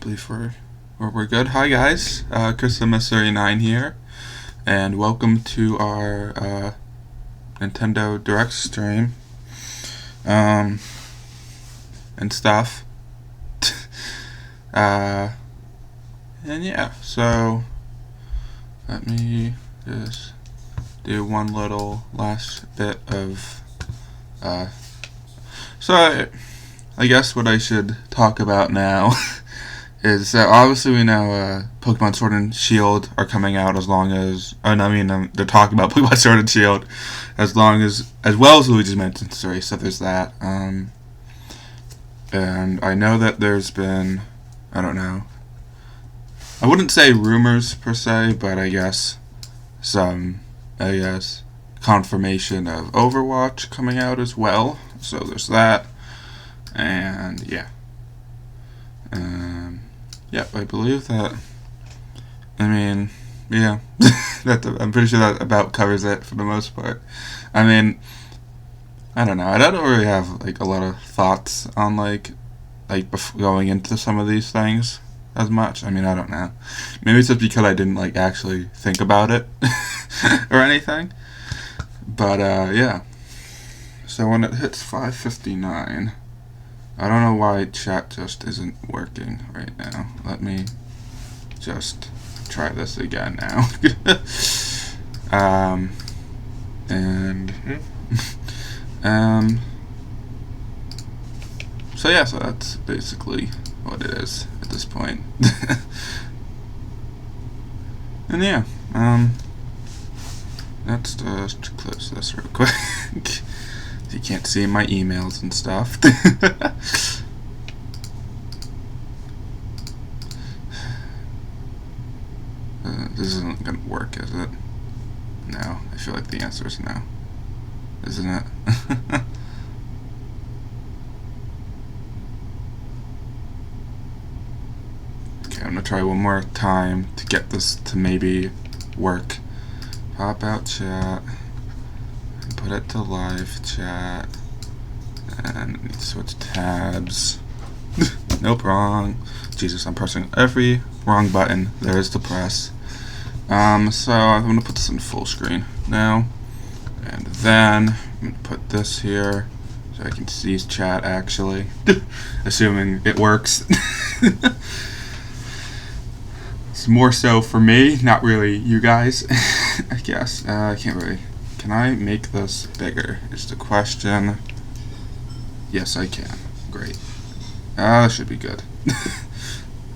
believe we're good. Hi guys, Chris MS39 here, and welcome to our Nintendo Direct stream, and stuff. And yeah, so let me just do one little last bit of so I guess what I should talk about now is that obviously we know Pokemon Sword and Shield are coming out as long as they're talking about Pokemon Sword and Shield as well as Luigi's Mansion 3, so there's that. And I know that there's been, I don't know, I wouldn't say rumors per se, but I guess confirmation of Overwatch coming out as well, so there's that. And yeah, I believe that. I'm pretty sure that about covers it for the most part. I don't know. I don't really have like a lot of thoughts on going into some of these things as much. I don't know. Maybe it's just because I didn't actually think about it or anything. But yeah. So when it hits 5:59. I don't know why chat just isn't working right now. Let me just try this again now. So yeah, so that's basically what it is at this point. And yeah, let's just close this real quick. You can't see my emails and stuff. This isn't gonna work, is it? No, I feel like the answer is no. Isn't it? Okay, I'm gonna try one more time to get this to maybe work. Pop out chat. Put it to live chat, and need to switch tabs. Nope, wrong. Jesus, I'm pressing every wrong button there is to press. So I'm gonna put this in full screen now, and then I'm gonna put this here so I can see chat actually, assuming it works. It's more so for me, not really you guys. I guess I can't really. Can I make this bigger is the question. Yes, I can. Great. That should be good.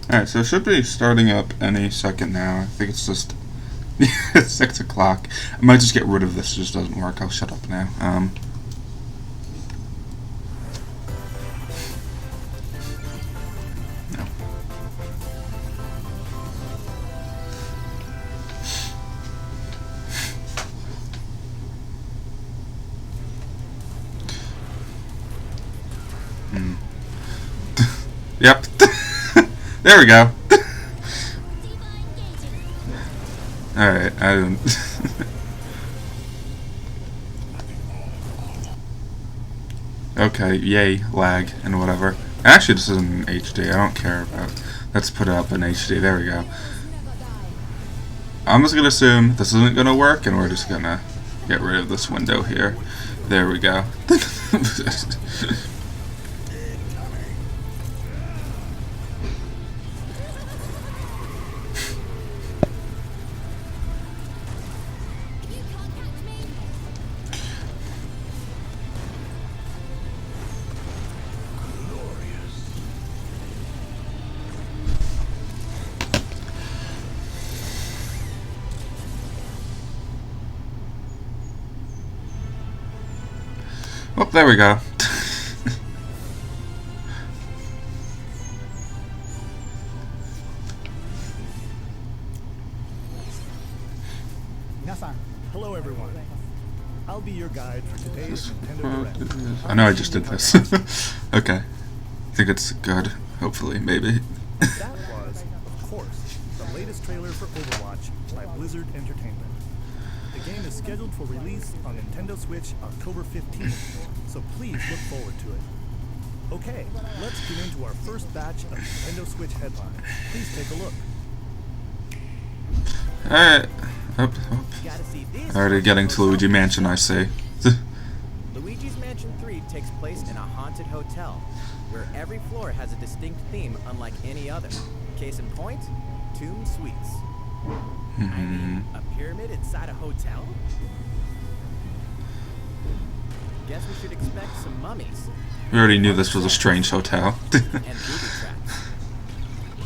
Alright, so it should be starting up any second now. I think it's just 6 o'clock. I might just get rid of this. It just doesn't work. I'll shut up now. No. Yep. There we go. Alright, I don't. Okay, yay, lag, and whatever. Actually, this isn't in HD. I don't care about. Let's put it up in HD. There we go. I'm just gonna assume this isn't gonna work, and we're just gonna get rid of this window here. There we go. Oh, there we go. Hello everyone. I'll be your guide for today's Nintendo Direct. I know I just did this. Okay. I think it's good. Hopefully, maybe. That was, of course, the latest trailer for Overwatch by Blizzard Entertainment. The game is scheduled for release on Nintendo Switch October 15th, so please look forward to it. Okay, let's get into our first batch of Nintendo Switch headlines. Please take a look. Alright. Oh. Gotta see this. Already getting to Luigi Mansion, I see. Luigi's Mansion 3 takes place in a haunted hotel, where every floor has a distinct theme unlike any other. Case in point, Tomb Suites. I mean, a pyramid inside a hotel? Guess we should expect some mummies. We already knew this was a strange hotel. And booby traps.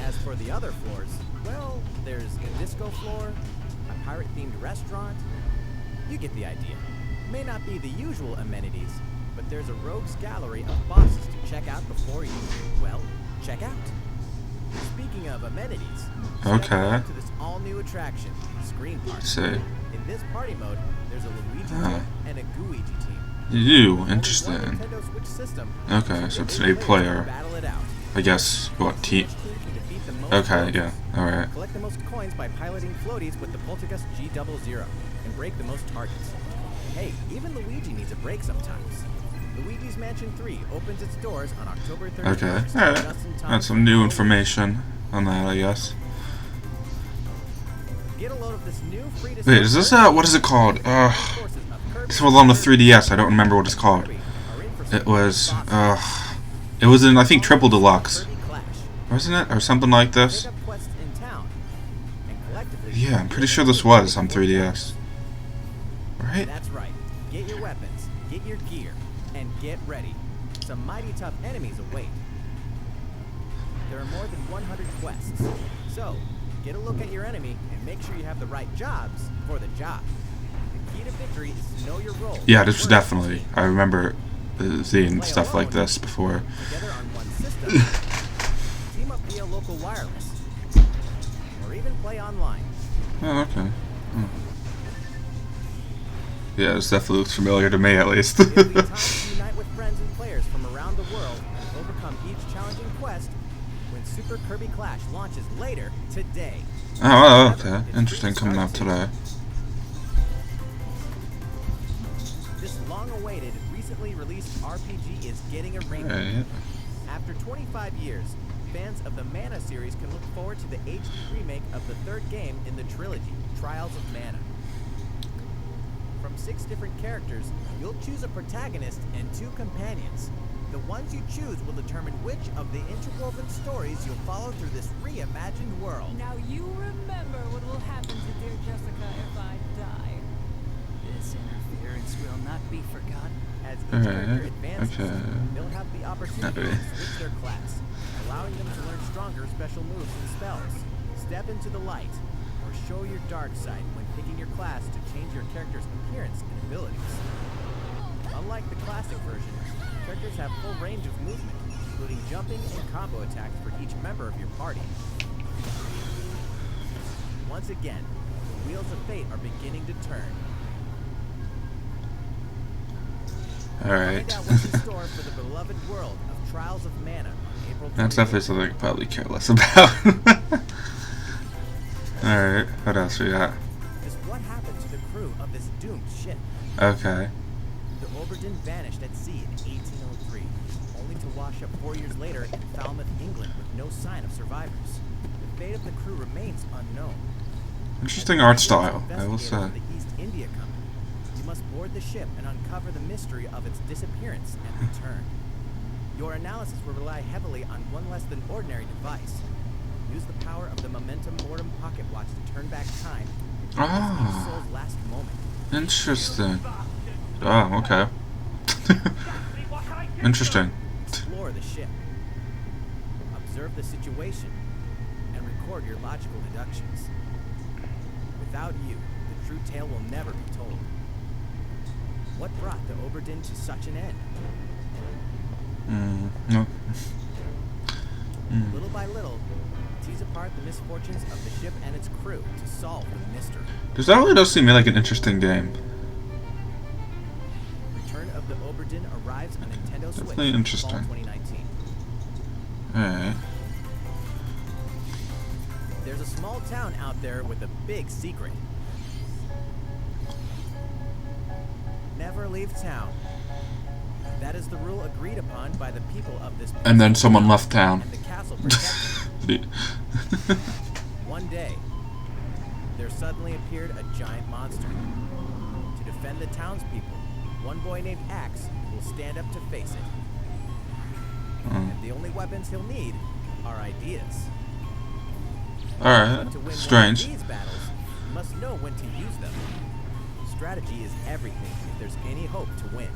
As for the other floors, well, there's a disco floor, a pirate-themed restaurant. You get the idea. May not be the usual amenities, but there's a rogues gallery of bosses to check out before you, well, check out. Speaking of amenities, Okay. step on to this all-new attraction, Screen Party. See. In this party mode, there's a Luigi team and a Gooigi team. You, Only interesting. one Nintendo Switch system. Okay, so it's an 8 Players player. can battle it out. I guess, what, team? Each team can defeat the most Okay, foes. yeah, alright. Collect the most coins by piloting floaties with the Poltergust G00 and break the most targets. Hey, even Luigi needs a break sometimes. Luigi's Mansion 3 opens its doors on October 31st. Okay, alright. just in time That's for some new Halloween. information on that, I guess. Get a load of this new free to Wait, is this, what is it called? Courses of Kirby This was on the 3DS, I don't remember what it's called. Kirby are in for some It was, bosses. it was in, I think, Triple Deluxe. Kirby Clash. Wasn't it? Or something like this? Pick up quests in town, and collectively, Yeah, I'm pretty sure this was on 3DS. Right? That's right. Get your weapons, get your gear, and get ready. Some mighty tough enemies await. There are more than 100 quests. So, get a look at your enemy and make sure you have the right jobs for the job. The key to victory is to know your role. Yeah, this was First, definitely, I remember seeing stuff like this before. together on one system, team up via local wireless, or even play online. Oh, okay. Oh. Yeah, this definitely looks familiar to me, at least. It'll be time to unite with friends and players from around the world and overcome each challenging quest when Super Kirby Clash launches later today. Oh, okay. Interesting, coming out today. This long-awaited, recently released RPG is getting a remake. Right. After 25 years, fans of the Mana series can look forward to the HD remake of the third game in the trilogy, Trials of Mana. From 6 different characters, you'll choose a protagonist and 2 companions. The ones you choose will determine which of the interwoven stories you'll follow through this reimagined world. Now you remember what will happen to dear Jessica if I die. This interference will not be forgotten. As each Alright, character advances, okay. they'll have the opportunity Okay. to switch their class, allowing them to learn stronger special moves and spells, step into the light, or show your dark side when picking your class to change your character's appearance and abilities. Unlike the classic version, characters have full range of movement, including jumping and combo attacks for each member of your party. Once again, the wheels of fate are beginning to turn. Alright. Find out what's in store for the beloved world of Trials of Mana on April 28th. That's definitely something I probably care less about. Alright, what else we got? Is what happened to the crew of this doomed ship. Okay. The Oberdin vanished at sea in 1803, only to wash up 4 years later in Falmouth, England, with no sign of survivors. The fate of the crew remains unknown. Interesting art style, I will Investigators say. of the East India Company. You must board the ship and uncover the mystery of its disappearance and return. Your analysis will rely heavily on one less than ordinary device. Use the power of the Momentum Mortem pocket watch to turn back time and witness each soul's last moment. Interesting. Oh, okay. Interesting. Explore the ship. Observe the situation and record your logical deductions. Without you, the true tale will never be told. What brought the Oberdin to such an end? No. Little by little, tease apart the misfortunes of the ship and its crew to solve the mystery. This really does seem like an interesting game. Return of the Oberdin arrives on Nintendo Switch Definitely in interesting. fall 2019. Alright. There's a small town out there with a big secret. Never leave town. That is the rule agreed upon by the people of this And then someone left town. and the castle protected. One day, there suddenly appeared a giant monster. To defend the townspeople, one boy named Axe will stand up to face it. And the only weapons he'll need are ideas. Alright, To win strange. one of these battles, you must know when to use them. Strategy is everything if there's any hope to win.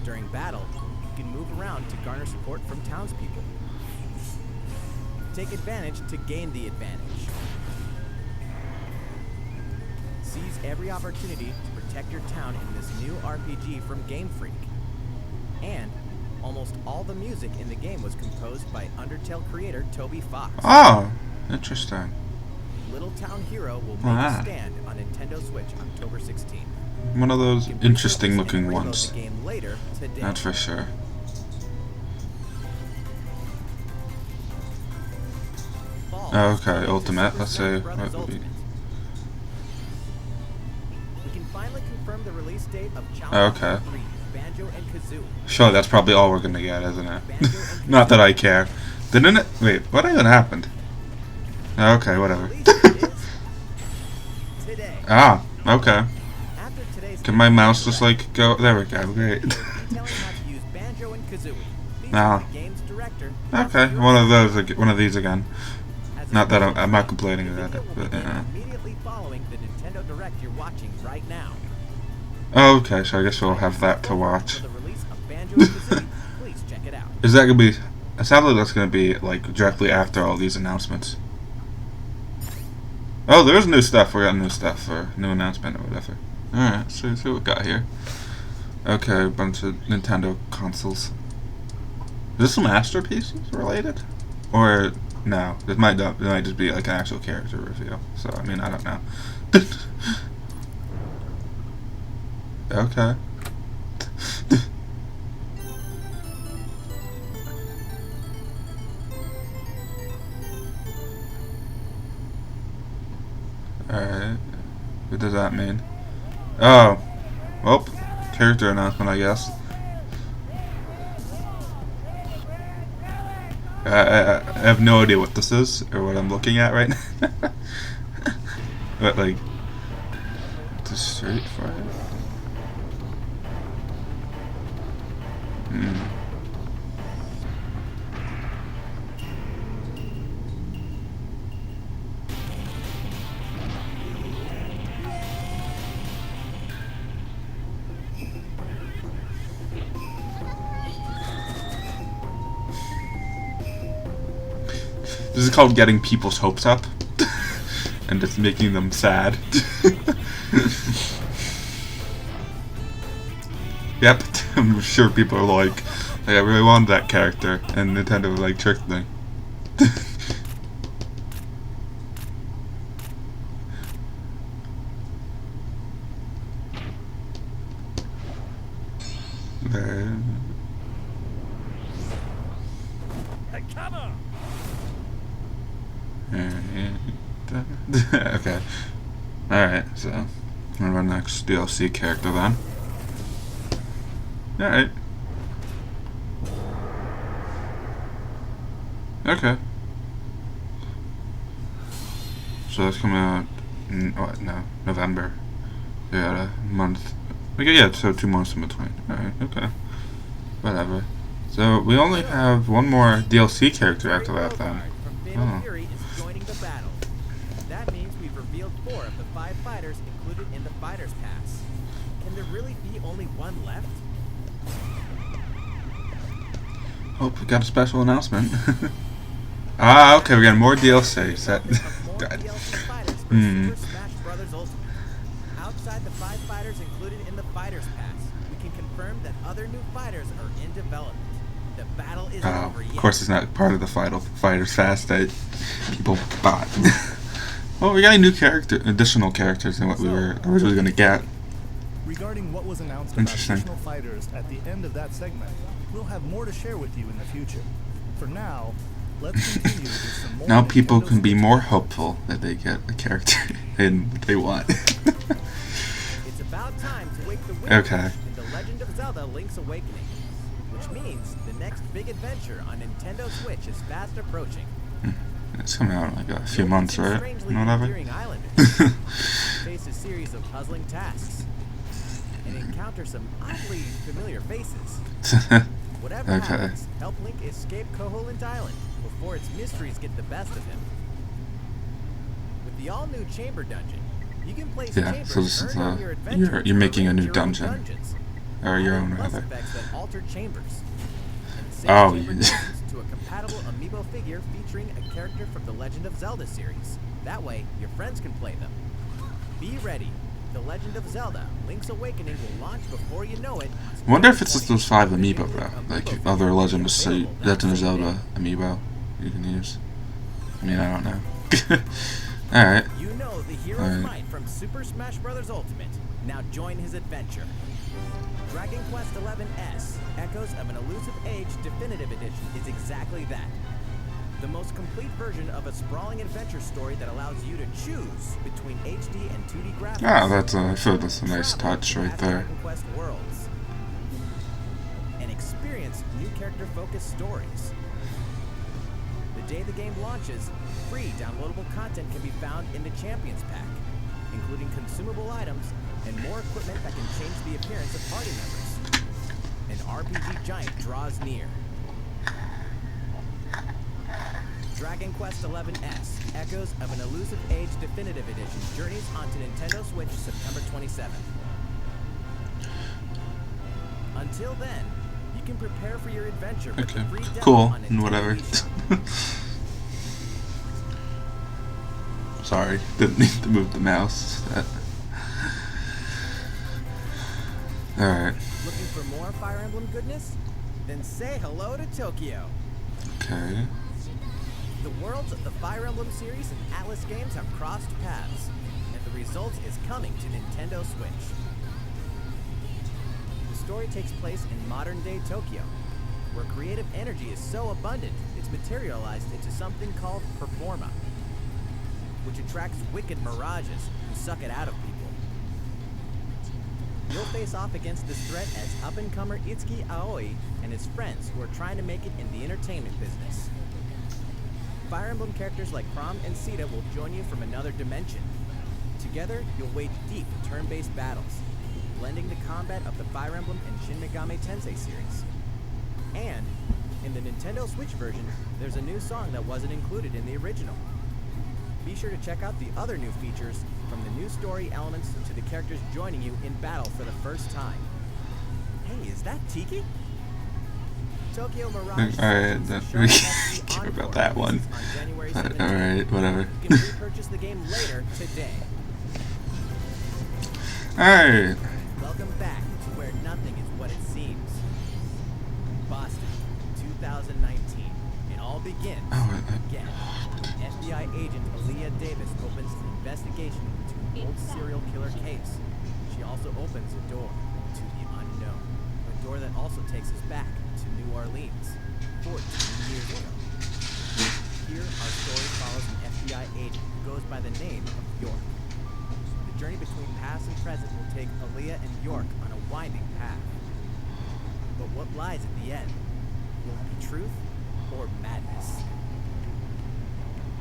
During battle, you can move around to garner support from townspeople. Take advantage to gain the advantage. Seize every opportunity to protect your town in this new RPG from Game Freak. And almost all the music in the game was composed by Undertale creator Toby Fox. Oh, interesting. Little Town Hero will make Ah. a stand on Nintendo Switch October 16th. One of those You can interesting repurchase looking and reload ones. the game later today. That's for sure. Fall Oh, is okay, coming to Ultimate. Super Let's Smash see Bros. what would be. Ultimate. We can finally confirm the release date of Challenge Okay. 3, Banjo and Kazooie. Sure, that's probably all we're gonna get, isn't it? Banjo and Not that I care. Didn't it? Wait, what even happened? Okay, whatever. Release date is today. Ah, okay. After today's Can my mouse just like go? There we go. Great. detailing how to use Banjo and Kazooie. Featuring Ah. the game's director. Okay, Yasuhiro one of those, one of these again. As a Not that special I'm not treat, complaining the about video it, will but begin immediately following the Nintendo Direct you're watching right now. Okay, so I guess we'll have that to watch. For the release of Banjo and Kazooie, please check it out. Is that gonna be? It sounds like that's gonna be like directly after all these announcements. Oh, there's new stuff. We got new stuff or new announcement or whatever. All right, so see what we got here. Okay, a bunch of Nintendo consoles. Is this Masterpieces related, or no? It might not. It might just be like an actual character reveal. So I mean, I don't know. Okay. Alright. What does that mean? Oh. Well, character announcement, I guess. I have no idea what this is, or what I'm looking at right now. But, like, the Street Fighter? This is called getting people's hopes up. And just making them sad. Yep, I'm sure people are like, I really wanted that character, and Nintendo like tricked me. Okay. Alright, so what about next DLC character then? Alright. Okay. So that's coming out in, what, no, November. Yeah, a month. Okay, yeah, so 2 months in between. Alright, okay. Whatever. So we only have one more DLC character after that then. From Fatal Oh. Fury is joining the battle. That means we've revealed 4 of the 5 fighters included in the Fighters Pass. Can there really be only one left? Oh, we got a special announcement. Ah, okay, we got more DLC. Set. More God. DLC fighters for Hmm. Super Smash Bros. Ultimate. Outside the 5 fighters included in the Fighters Pass, we can confirm that other new fighters are in development. The battle isn't Oh, over yet. of course it's not part of the Fighters Fast that people bought. Well, we got a new character, additional characters than what we were originally going to get. Regarding what was announced about Interesting. additional fighters at the end of that segment, we'll have more to share with you in the future. For now, let's continue with some more Now people Nintendo can be Switch more news. hopeful that they get a character and they want. It's about time to wake the winner Okay. in the Legend of Zelda Link's Awakening, which means the next big adventure on Nintendo Switch is fast approaching. It's coming out in like a few months, right? Strangely Whatever. endearing islanders face a series of puzzling tasks and encounter some oddly familiar faces. Whatever Okay. happens, help Link escape Koholint Island before its mysteries get the best of him. With the all-new Chamber Dungeon, you can place Yeah, chambers so this is earned on a- your adventure you're to making a arrange new your own dungeon. dungeons, Or your adding own, plus rather. effects that alter chambers. And save Oh, chamber yeah. dungeons to a compatible amiibo figure featuring a character from the Legend of Zelda series. That way, your friends can play them. Be ready. The Legend of Zelda Link's Awakening will launch before you know it. I wonder if it's just those 5 amiibo, though. Like other Legend of Zelda amiibo you can use. I mean, I don't know. Alright. You know the hero's Alright. might from Super Smash Bros. Ultimate. Now join his adventure. Dragon Quest XI S, Echoes of an Elusive Age Definitive Edition is exactly that. The most complete version of a sprawling adventure story that allows you to choose between HD and 2D graphics. Ah, I feel that's a nice Travel touch to right past there. Dragon Quest worlds. And experience new character-focused stories. The day the game launches, free downloadable content can be found in the Champions Pack, including consumable items and more equipment that can change the appearance of party members. An RPG giant draws near. Dragon Quest XI S, Echoes of an Elusive Age Definitive Edition journeys onto Nintendo Switch September 27th. Until then, you can prepare for your adventure with Okay, the free demo cool, on and Nintendo whatever. eShop. Sorry, didn't need to move the mouse. Alright, Looking for more Fire Emblem goodness? Then say hello to Tokyo. okay. The worlds of the Fire Emblem series and Atlas games have crossed paths, and the result is coming to Nintendo Switch. The story takes place in modern-day Tokyo, where creative energy is so abundant it's materialized into something called Performa, which attracts wicked mirages who suck it out of people. You'll face off against this threat as up-and-comer Itsuki Aoi and his friends who are trying to make it in the entertainment business. Fire Emblem characters like Chrom and Sita will join you from another dimension. Together, you'll wage deep turn-based battles, blending the combat of the Fire Emblem and Shin Megami Tensei series. And, in the Nintendo Switch version, there's a new song that wasn't included in the original. Be sure to check out the other new features, from the new story elements to the characters joining you in battle for the first time. Hey, is that Tiki? Tokyo Mirage. Alright, Sessions then show we us the care about Encore that one. releases on January But 17th. alright, whatever. You can repurchase the game later today. Alright. Welcome back to where nothing is what it seems. Boston, 2019. It all begins Oh, again. FBI agent Aaliyah Davis opens an investigation into an old serial killer case. She also opens a door to the unknown. A door that also takes us back to New Orleans, 14 years ago. Here, our story follows an FBI agent who goes by the name of York. The journey between past and present will take Aaliyah and York on a winding path. But what lies at the end? Will it be truth or madness?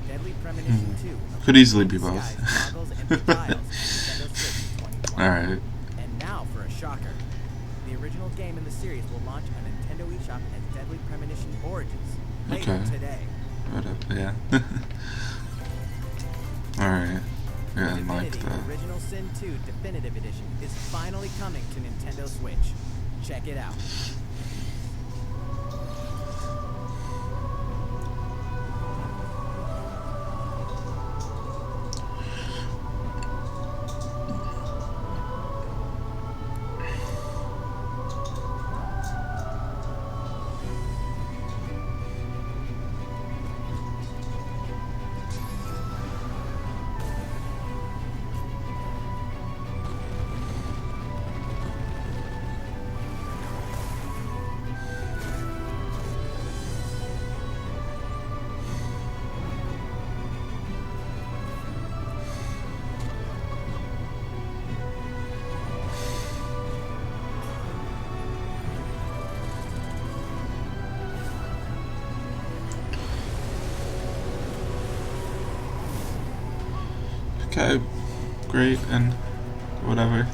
Deadly Premonition 2. Could easily be both. Disguised goggles and tiles on Nintendo Switch in 2020. Alright. And now for a shocker. The original game in the series will launch on Nintendo eShop as Deadly Premonition Origins later Okay. today. Whatever, yeah. Alright. Yeah, and like Divinity the... Original Sin 2 Definitive Edition is finally coming to Nintendo Switch. Check it out. Okay, great, and whatever.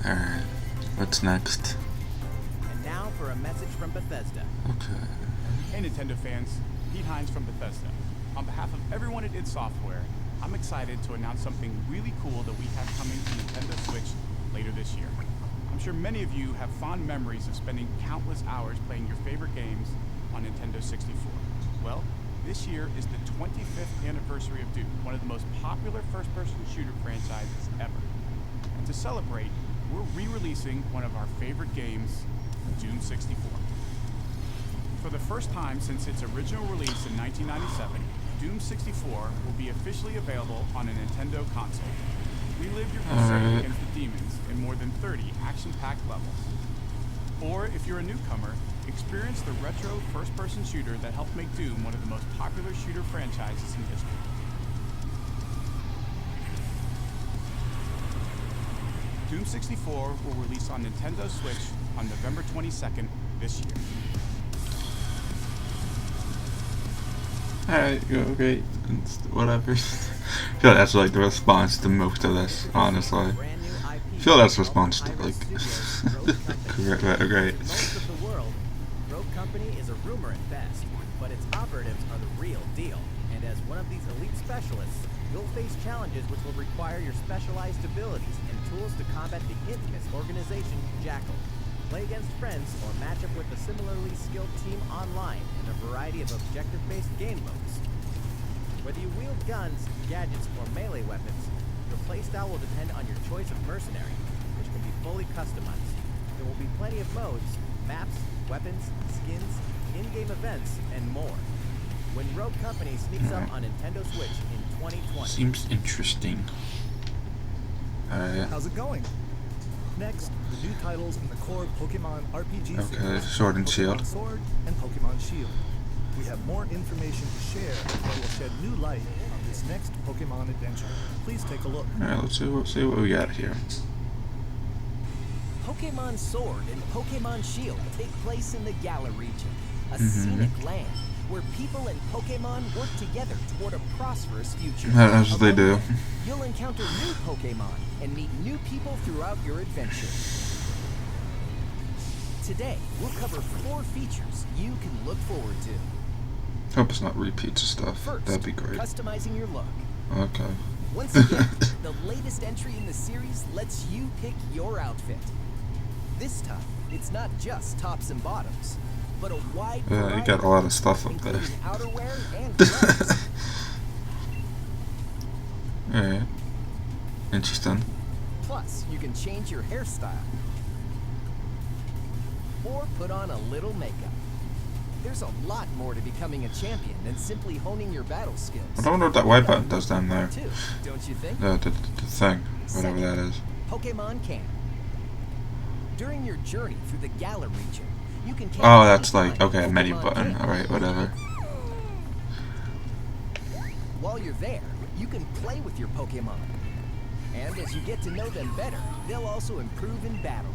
Alright, what's next? And now for a message from Bethesda. Okay. Hey Nintendo fans, Pete Hines from Bethesda. On behalf of everyone at id Software, I'm excited to announce something really cool that we have coming to Nintendo Switch later this year. I'm sure many of you have fond memories of spending countless hours playing your favorite games on Nintendo 64. Well, this year is the 25th anniversary of Doom, one of the most popular first-person shooter franchises ever. And to celebrate, we're re-releasing one of our favorite games, Doom 64. For the first time since its original release in 1997, Doom 64 will be officially available on a Nintendo console. Relive your crusade against the demons in more than 30 action-packed levels. Or, if you're a newcomer, experience the retro first-person shooter that helped make Doom one of the most popular shooter franchises in history. Doom 64 will release on Nintendo Switch on November 22nd this year. Alright, okay, whatever. I feel like that's like the response to most of this, honestly. Brand new IP I feel that's the from response to Pyro like Studios, Rogue Company. great. In most of the world, Rogue Company is a rumor at best, but its operatives are the real deal. And as one of these elite specialists, you'll face challenges which will require your specialized abilities and tools to combat the infamous organization Jackal. Play against friends or match up with a similarly skilled team online in a variety of objective-based game modes. Whether you wield guns, gadgets, or melee weapons, your playstyle will depend on your choice of mercenary, which can be fully customized. There will be plenty of modes, maps, weapons, skins, in-game events, and more. When Rogue Company sneaks up on Nintendo Switch in 2020. Seems interesting. Alright. How's it going? Next, the new titles in the core Pokemon RPG Okay, series, Sword and Shield. Pokemon Sword and Pokemon Shield. We have more information to share that will shed new light on this next Pokemon adventure. Please take a look. Alright, let's see what we got here. Pokemon Sword and Pokemon Shield take place in the Galar region, a scenic land where people and Pokemon work together toward a prosperous future. As they do. Along the way, you'll encounter new Pokemon and meet new people throughout your adventure. Today, we'll cover 4 features you can look forward to. Hope it's not repeats of stuff. First, That'd be great. customizing your look. Okay. Once again, the latest entry in the series lets you pick your outfit. This time, it's not just tops and bottoms, but a wide Yeah, variety, you got a lot of stuff up there. including outerwear and gloves. Alright. Interesting. Plus, you can change your hairstyle or put on a little makeup. There's a lot more to becoming a champion than simply honing your battle skills. I wonder what that white button does down there. Too, don't you think? The thing. Whatever that is. Pokemon Camp. During your journey through the Galar region, you can camp Oh, that's like, anytime okay, a menu Pokemon button. camp. Alright, whatever. While you're there, you can play with your Pokemon. And as you get to know them better, they'll also improve in battle.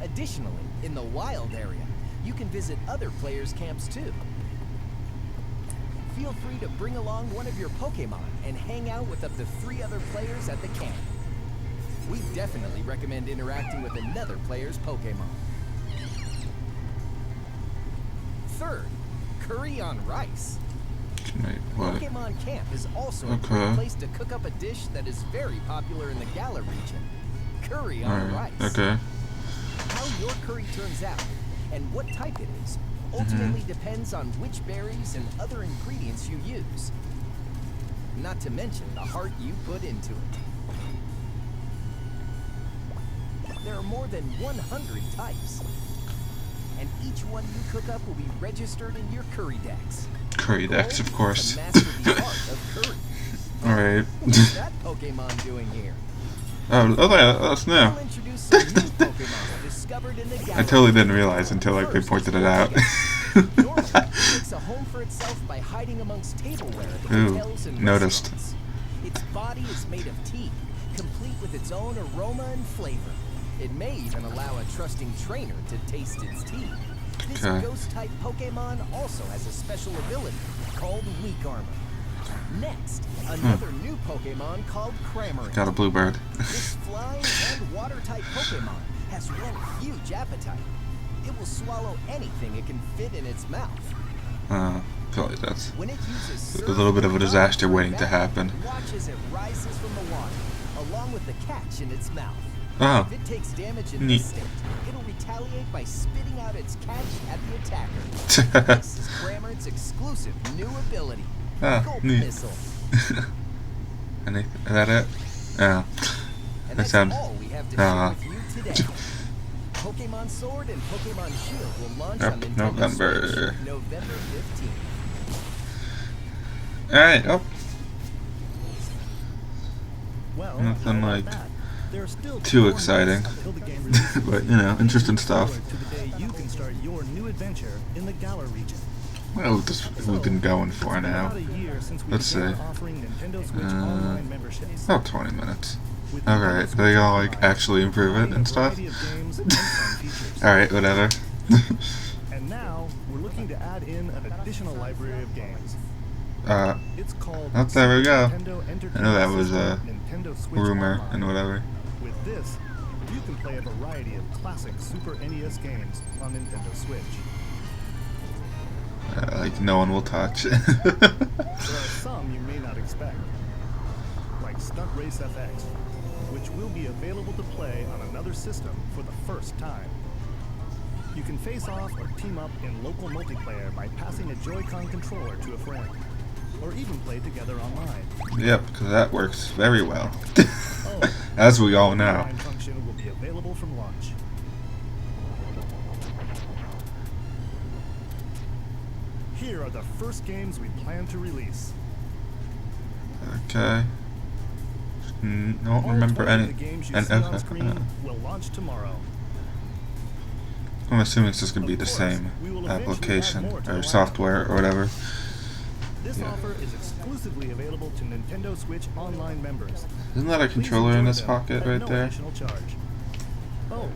Additionally, in the wild area, you can visit other players' camps too. Feel free to bring along one of your Pokemon and hang out with up to 3 other players at the camp. We definitely recommend interacting with another player's Pokemon. Third, curry on rice. Wait, what? Pokemon Camp is also a Okay. great place to cook up a dish that is very popular in the Galar region. Curry on Alright, rice. okay. How your curry turns out and what type it is ultimately depends on which berries and other ingredients you use. Not to mention the heart you put into it. There are more than 100 types. And each one you cook up will be registered in your curry decks. Curry decks, of course. To master the art of curry. Alright. What's that Pokemon doing here? That's new. We'll introduce some new Pokemon discovered in the I Galar. totally didn't realize until like they pointed it out. Normally, it makes a home for itself by hiding amongst tableware at Ooh, hotels and noticed. restaurants. Its body is made of tea, complete with its own aroma and flavor. It may even allow a trusting trainer to taste its tea. This Okay. ghost-type Pokemon also has a special ability. called Weak Armor. Next, another new Pokemon called Cramorant. Got a Bluebird. This flying and water-type Pokemon has one huge appetite. It will swallow anything it can fit in its mouth. Feel like that's When it uses a little bit of a disaster waiting to happen. Watch as it rises from the water, along with the catch in its mouth. Oh, If it takes damage in Neat. this state, it'll retaliate by spitting out its catch at the attacker. This is Cramorant's exclusive new ability, Gulp neat. Missile. Is that it? Yeah. And That that's sounds. all we have to share with you today. Pokemon Sword and Pokemon Shield will launch Yep, on Nintendo November. Switch November 15th. Alright, oh, Well, Nothing how about like that? There are still too 4 exciting. months until the game releases. but you know, interesting stuff. Forward to the day you can start your new adventure in the Galar region. Well, this we've been going for It's been now. about a year since we Let's began see. offering Nintendo Switch online memberships. About 20 minutes. With Alright, Nintendo they all Switch like Online, actually improve it providing and a stuff. variety of games and fun features. Alright, whatever. And now we're looking to add in an additional library of games. It's called Oh, there we go. Nintendo Entertainment I know that was a System Nintendo Switch rumor Online. and whatever. With this, you can play a variety of classic Super NES games on Nintendo Switch. Like no one will touch. There are some you may not expect, like Stunt Race FX, which will be available to play on another system for the first time. You can face off or team up in local multiplayer by passing a Joy-Con controller to a friend, or even play together online. Yep, because that works very well. Oh, As we all the know. online function will be available from launch. Here are the first games we plan to release. Okay. Don't All remember 20 any. of the games you And see on okay. screen will launch tomorrow. I'm assuming it's just gonna be Of the course, same we will eventually add application more to the or lineup. software or whatever. This Yeah. offer is exclusively available to Nintendo Switch Online members. Isn't that a Please controller in enjoy this them pocket at right no there? additional charge. Oh,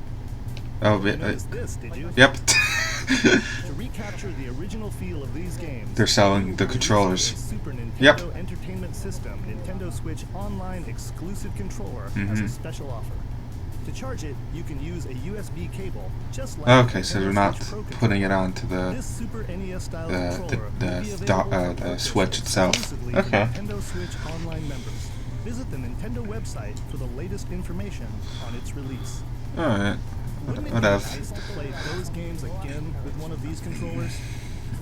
Oh, you yeah. noticed this, did you? Yep. To recapture the original feel of these games, They're selling we will the release controllers. a Super Nintendo Yep. Entertainment System Nintendo Switch Online exclusive controller as a Mhm. special offer. To charge it, you can use a USB cable, just like Okay, the so Nintendo they're not Switch Pro putting it controller. onto the. This Super NES style the- controller the will be the available for purchase Switch itself. exclusively Okay. for Nintendo Switch Online members. Visit the Nintendo website for the latest information on its release. Alright. Wouldn't it be Whatever. nice to play those games again with one of these controllers?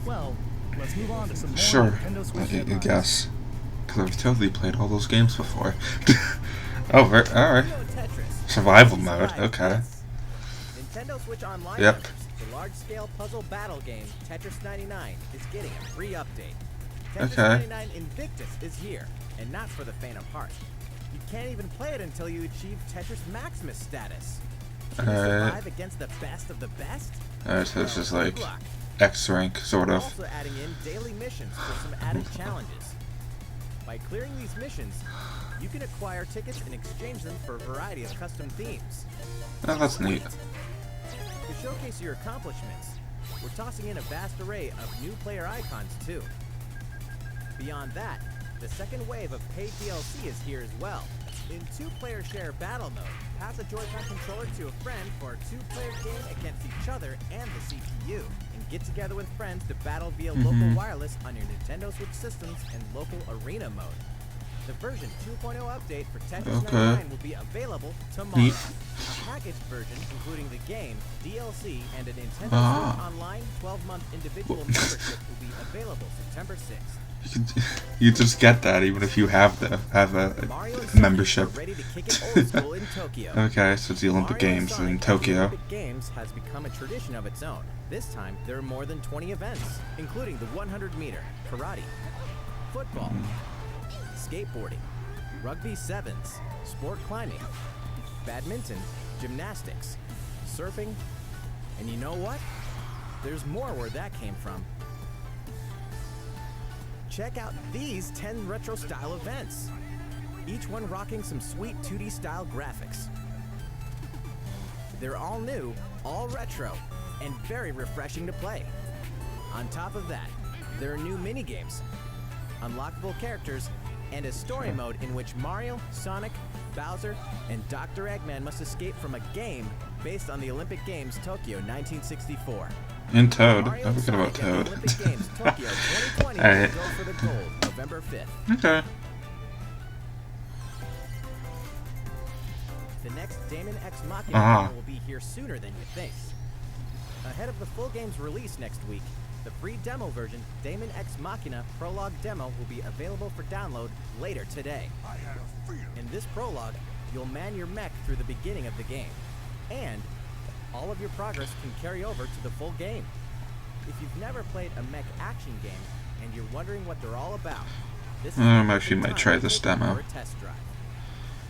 Well, let's move on to some more Sure. Nintendo Switch I headlines. guess. Because I've totally played all those games before. Oh, alright. Neo Tetris. Survival Easy mode, ride, okay. yes. Nintendo Switch Online Yep. members, the large-scale puzzle battle game Tetris 99 is getting a free update. Tetris Okay. 99 Invictus is here, and not for the faint of heart. You can't even play it until you achieve Tetris Maximus status. Can you Alright. survive against the best of the best? Alright, so it's just Well, like good luck. X rank, sort We're of. also adding in daily missions for some added challenges. By clearing these missions, you can acquire tickets and exchange them for a variety of custom themes. Oh, that's neat. To showcase your accomplishments, we're tossing in a vast array of new player icons too. Beyond that, the second wave of paid DLC is here as well. In two-player share battle mode, pass a Joy-Con controller to a friend for a two-player game against each other and the CPU, and get together with friends to battle via local wireless on your Nintendo Switch systems and local arena mode. The version 2.0 update for Tetris Okay. 99 will be available tomorrow. Neat. A packaged version, including the game, DLC, and a Nintendo Ah. Switch Online 12-month individual membership will be available September 6th. You just get that even if you have a Mario and Sonic membership. are ready to kick it old school in Tokyo. Okay, so it's the Olympic Mario and Games Sonic in at the Tokyo. Olympic Games has become a tradition of its own. This time, there are more than 20 events, including the 100-meter, karate, football, skateboarding, rugby sevens, sport climbing, badminton, gymnastics, surfing, and you know what? There's more where that came from. Check out these 10 retro-style events, each one rocking some sweet 2D-style graphics. They're all new, all retro, and very refreshing to play. On top of that, There are new mini-games, unlockable characters, and a story mode in which Mario, Sonic, Bowser, and Dr. Eggman must escape from a game based on the Olympic Games Tokyo 1964. And Toad. Mario I and forgot about Sonic at the Toad. Olympic Games Tokyo 2020 Alright. will go for the gold November 5th. Okay. The next Damon X Machina Ah. will be here sooner than you think. Ahead of the full game's release next week, the free demo version, Damon X Machina Prologue Demo, will be available for download later today. In this prologue, you'll man your mech through the beginning of the game, and all of your progress can carry over to the full game. If you've never played a mech action game and you're wondering what they're all about, this is Actually might the try time to this take it demo. for a test drive.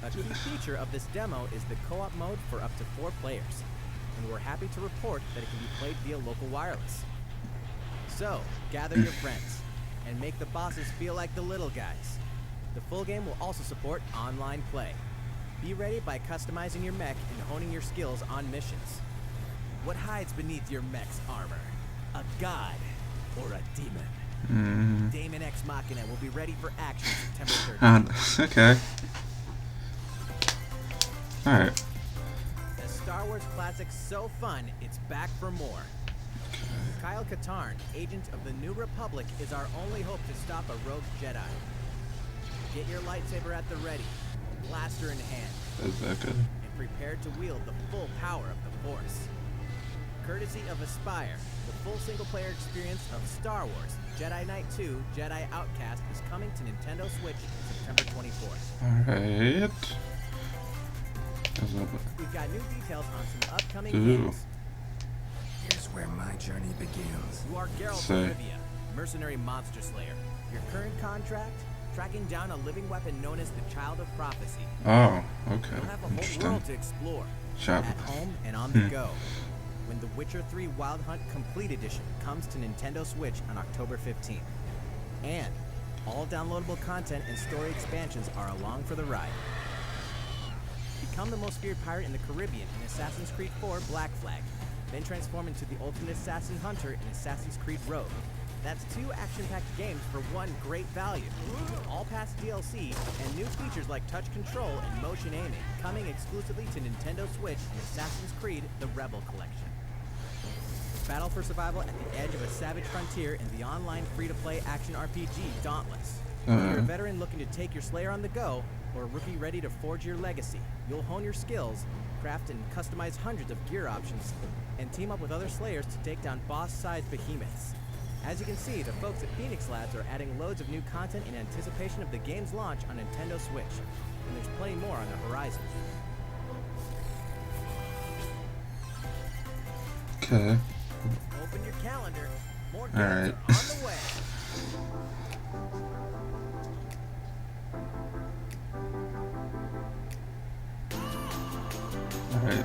A key feature of this demo is the co-op mode for up to 4 players, and we're happy to report that it can be played via local wireless. So, gather your friends, and make the bosses feel like the little guys. The full game will also support online play. Be ready by customizing your mech and honing your skills on missions. What hides beneath your mech's armor? A god or a demon? Damon X Machina will be ready for action September 3rd. Okay. Alright. The Star Wars classic so fun, it's back for more. Kyle Katarn, agent of the New Republic, is our only hope to stop a rogue Jedi. Get your lightsaber at the ready, blaster in hand, Is that good? and prepare to wield the full power of the Force. Courtesy of Aspire, the full single-player experience of Star Wars Jedi Knight 2 Jedi Outcast is coming to Nintendo Switch September 24th. Alright. We've got new details on some upcoming Ooh. games. Here's where my journey begins. You are Geralt Say. of Rivia, mercenary monster slayer. Your current contract? Tracking down a living weapon known as the Child of Prophecy. Oh, okay. You'll have a whole Interesting. world to explore, Shop. at home and on the go, when The Witcher 3 Wild Hunt Complete Edition comes to Nintendo Switch on October 15th. And all downloadable content and story expansions are along for the ride. Become the most feared pirate in the Caribbean in Assassin's Creed 4 Black Flag, then transform into the ultimate assassin hunter in Assassin's Creed Rogue. That's 2 action-packed games for one great value. With all past DLC and new features like touch control and motion aiming, coming exclusively to Nintendo Switch in Assassin's Creed The Rebel Collection. Battle for survival at the edge of a savage frontier in the online free-to-play action RPG Dauntless. Whether you're a veteran looking to take your Slayer on the go, or a rookie ready to forge your legacy, you'll hone your skills, craft and customize hundreds of gear options, and team up with other Slayers to take down boss-sized behemoths. As you can see, the folks at Phoenix Labs are adding loads of new content in anticipation of the game's launch on Nintendo Switch, and there's plenty more on the horizon. Okay. Open your calendar. More games Alright. are on the way. Alright.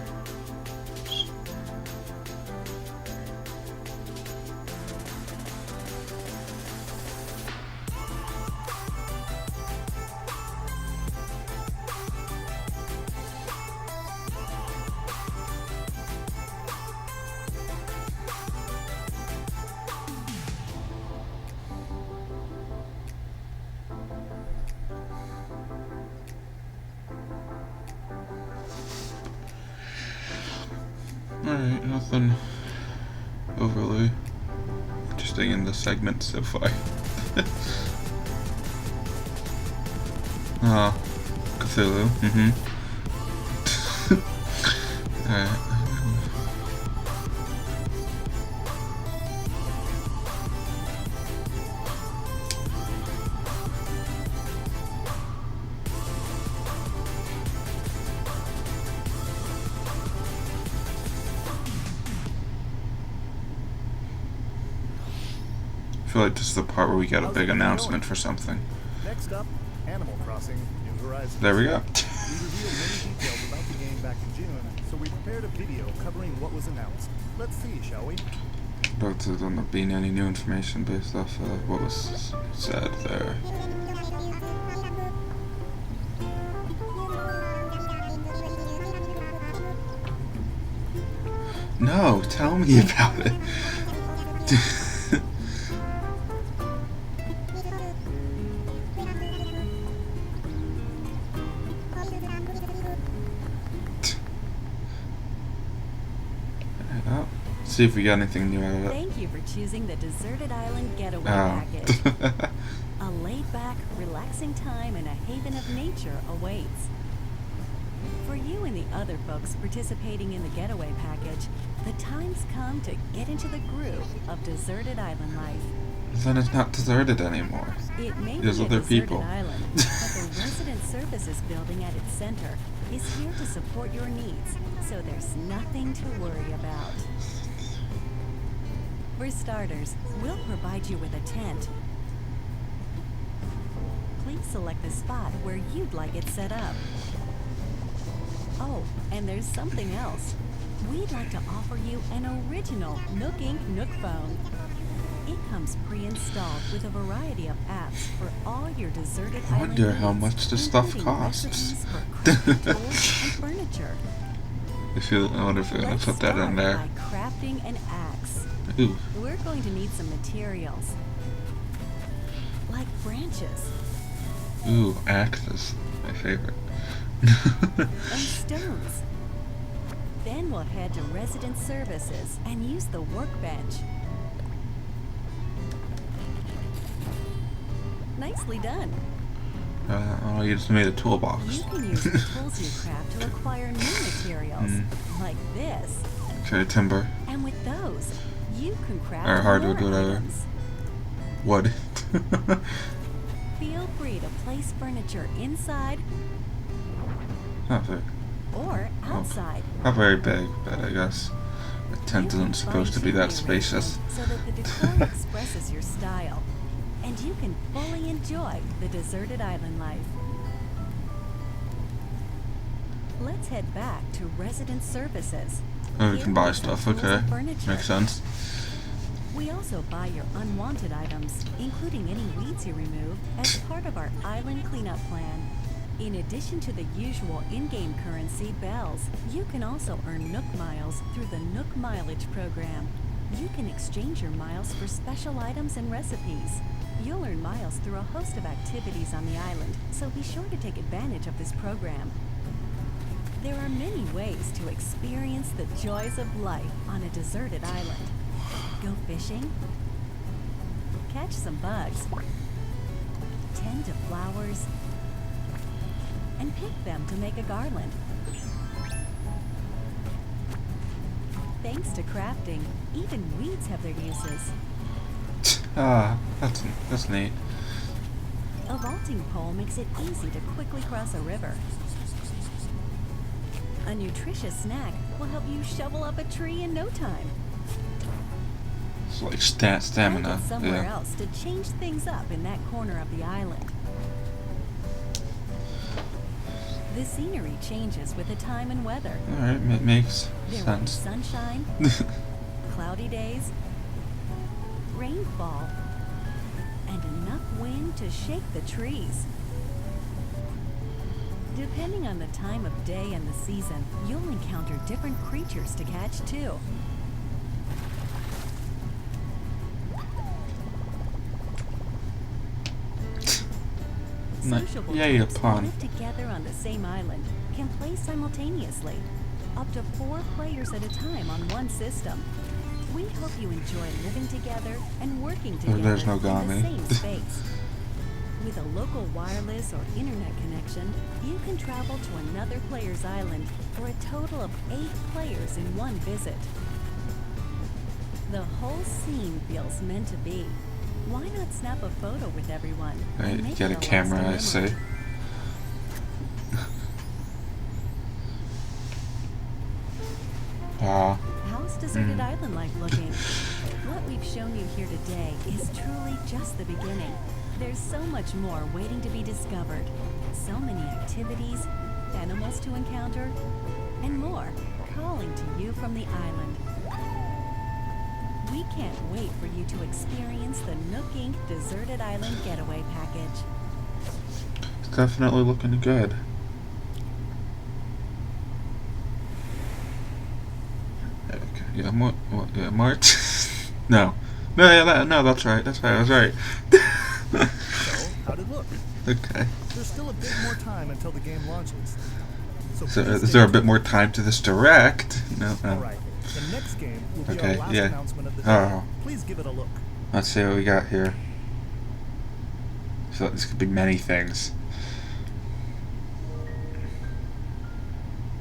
Alright, nothing overly interesting in the segment so far. Cthulhu, Alright. I feel like this is the part where we get a big announcement for something. Next up, Animal Crossing New Horizons. There we go. We revealed many details about the game back in June, so we prepared a video covering what was announced. Let's see, shall we? But there doesn't not being any new information based off what was said there. No, tell me about it. Oh, see if we got anything new out of it. Thank you for choosing the Deserted Island Getaway Oh. Package. A laid-back, relaxing time in a haven of nature awaits. For you and the other folks participating in the Getaway Package, the time's come to get into the groove of Deserted Island life. Then it's not deserted anymore. It may There's be a other deserted people. island, but the Resident Services building at its center is here to support your needs, so there's nothing to worry about. For starters, we'll provide you with a tent. Please select the spot where you'd like it set up. Oh, and there's something else. We'd like to offer you an original Nook Inc. Nook phone. It comes pre-installed with a variety of apps for all your deserted I island wonder how needs, much this stuff including costs. recipes for crafting tools and furniture. I wonder if they're gonna Let's put that in start there. by crafting an axe. Ooh, We're going to need some materials, like branches ooh, axe is my favorite. and stones. Then we'll head to Resident Services and use the workbench. Nicely done. Oh, you just made a toolbox. You can use the tools you craft to acquire new materials, like this. Okay, timber. And with those, you can craft Or hardwood, more whatever. items. Wood. Feel free to place furniture inside Not very, or outside. not very big, but I guess a tent You can isn't supposed to be that fine-tune the spacious. arrangement so that the decor expresses your style, and you can fully enjoy the deserted island life. Let's head back to Resident Services. Oh, we Here can buy are some stuff, tools and okay. furniture. Makes sense. We also buy your unwanted items, including any weeds you remove, as part of our island cleanup plan. In addition to the usual in-game currency, bells, you can also earn Nook Miles through the Nook Mileage program. You can exchange your miles for special items and recipes. You'll earn miles through a host of activities on the island, so be sure to take advantage of this program. There are many ways to experience the joys of life on a deserted island. Go fishing, catch some bugs, tend to flowers, and pick them to make a garland. Thanks to crafting, even weeds have their uses. Ah, that's neat. A vaulting pole makes it easy to quickly cross a river. A nutritious snack will help you shovel up a tree in no time. It's like Find stamina. it somewhere Yeah. else to change things up in that corner of the island. The scenery changes with the time and weather. All right, makes There will be sense. sunshine, cloudy days, rainfall, and enough wind to shake the trees. Depending on the time of day and the season, you'll encounter different creatures to catch too. Sociable Yay, a types who pun. live together on the same island can play simultaneously, up to 4 players at a time on one system. We hope you enjoy living together and working together there's no in the Gami. same space. With a local wireless or internet connection, you can travel to another player's island for a total of 8 players in one visit. The whole scene feels meant to be. Why not snap a photo with everyone? and Right, make get it a camera, I lasting see. memory? How's deserted island life looking? What we've shown you here today is truly just the beginning. There's so much more waiting to be discovered. So many activities, animals to encounter, and more calling to you from the island. We can't wait for you to experience the Nook Inc. Deserted Island Getaway Package. It's definitely looking good. Okay, yeah, more, March? No. No, yeah, no, that's right, I was right. So, how'd it look? Okay. There's still a bit more time until the game launches. So, please is stay there a bit more time to this direct? No, Alright, The next game will be Okay, our last yeah. announcement of the day. Oh. Please give it a look. Let's see what we got here. So this could be many things.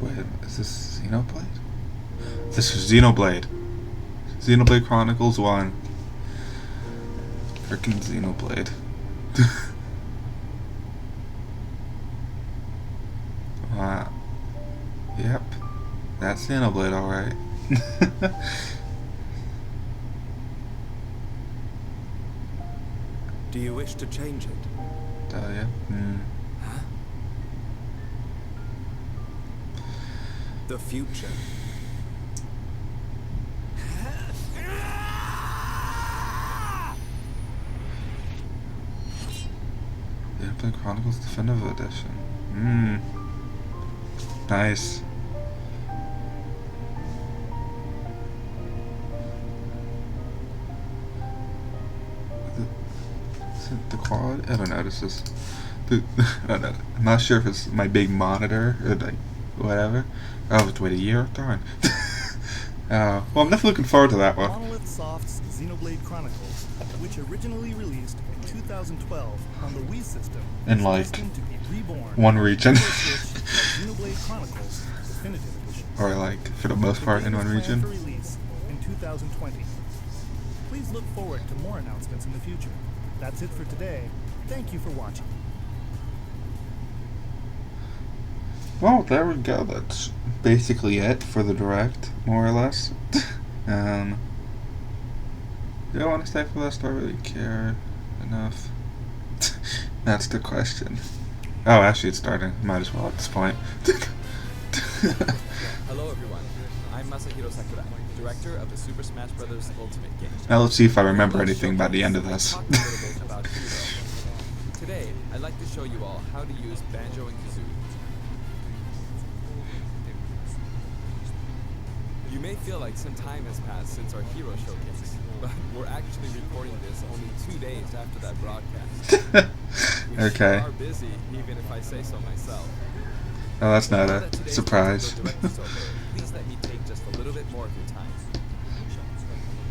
Wait, is this Xenoblade? This is Xenoblade. Xenoblade Chronicles 1. Frickin' Xenoblade. Yep. That's Xenoblade, alright. Do you wish to change it? Yeah. Huh? The future. Xenoblade Chronicles Definitive Edition. Nice. Is it the quality? I don't know. This is. I don't know. I'm not sure if it's my big monitor or like whatever. Oh, I have to wait a year? Darn. Well, I'm definitely looking forward to that one. Monolith Soft's Xenoblade Chronicles, which originally released in 2012 on the Wii system, In is like destined to be reborn one region. on the Switch as Xenoblade Chronicles Definitive Edition. Or like, for the most part, in The one game is planned region. for release in 2020. Please look forward to more announcements in the future. That's it for today. Thank you for watching. Well, there we go. That's basically it for the direct, more or less. Do I want to stay for this? Do I really care enough? That's the question. Oh, actually, it's starting. Might as well at this point. Hello everyone, I'm Masahiro Sakurai, director of the Super Smash Bros. Ultimate game. Now let's see if I remember anything by the end of this. Talk a little bit about Hero. Today, I'd like to show you all how to use Banjo and Kazooie. You may feel like some time has passed since our Hero showcase, but we're actually recording this only 2 days after that broadcast. We Okay. sure are busy, even if I say so myself. Oh, that's not Now a that today's surprise. video direct is over, please let me take just a little bit more of your time.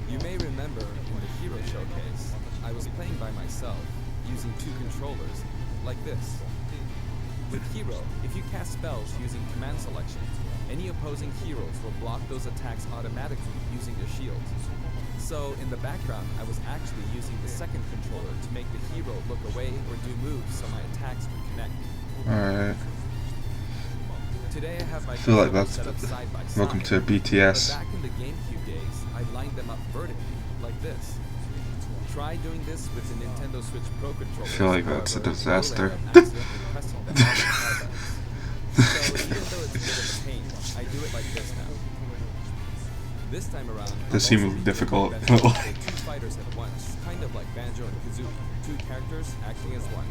You may remember in the Hero showcase, I was playing by myself, using 2 controllers, like this. With Hero, if you cast spells using command selection, any opposing heroes will block those attacks automatically using their shields. So, in the background, I was actually using the second controller to make the hero look away or do moves so my attacks would connect. Alright. Today I have my I feel like controllers that's set up side by side. welcome to But BTS. back in the GameCube days, I lined them up vertically, like this. Try doing this with the Nintendo Switch Pro controller. I feel like that's a disaster. So even though it's a bit of a pain, I do it like this now. This time around, This I'm seems also using difficult. the benefit of 2 fighters at once, kind of like Banjo and Kazooie, 2 characters acting as one.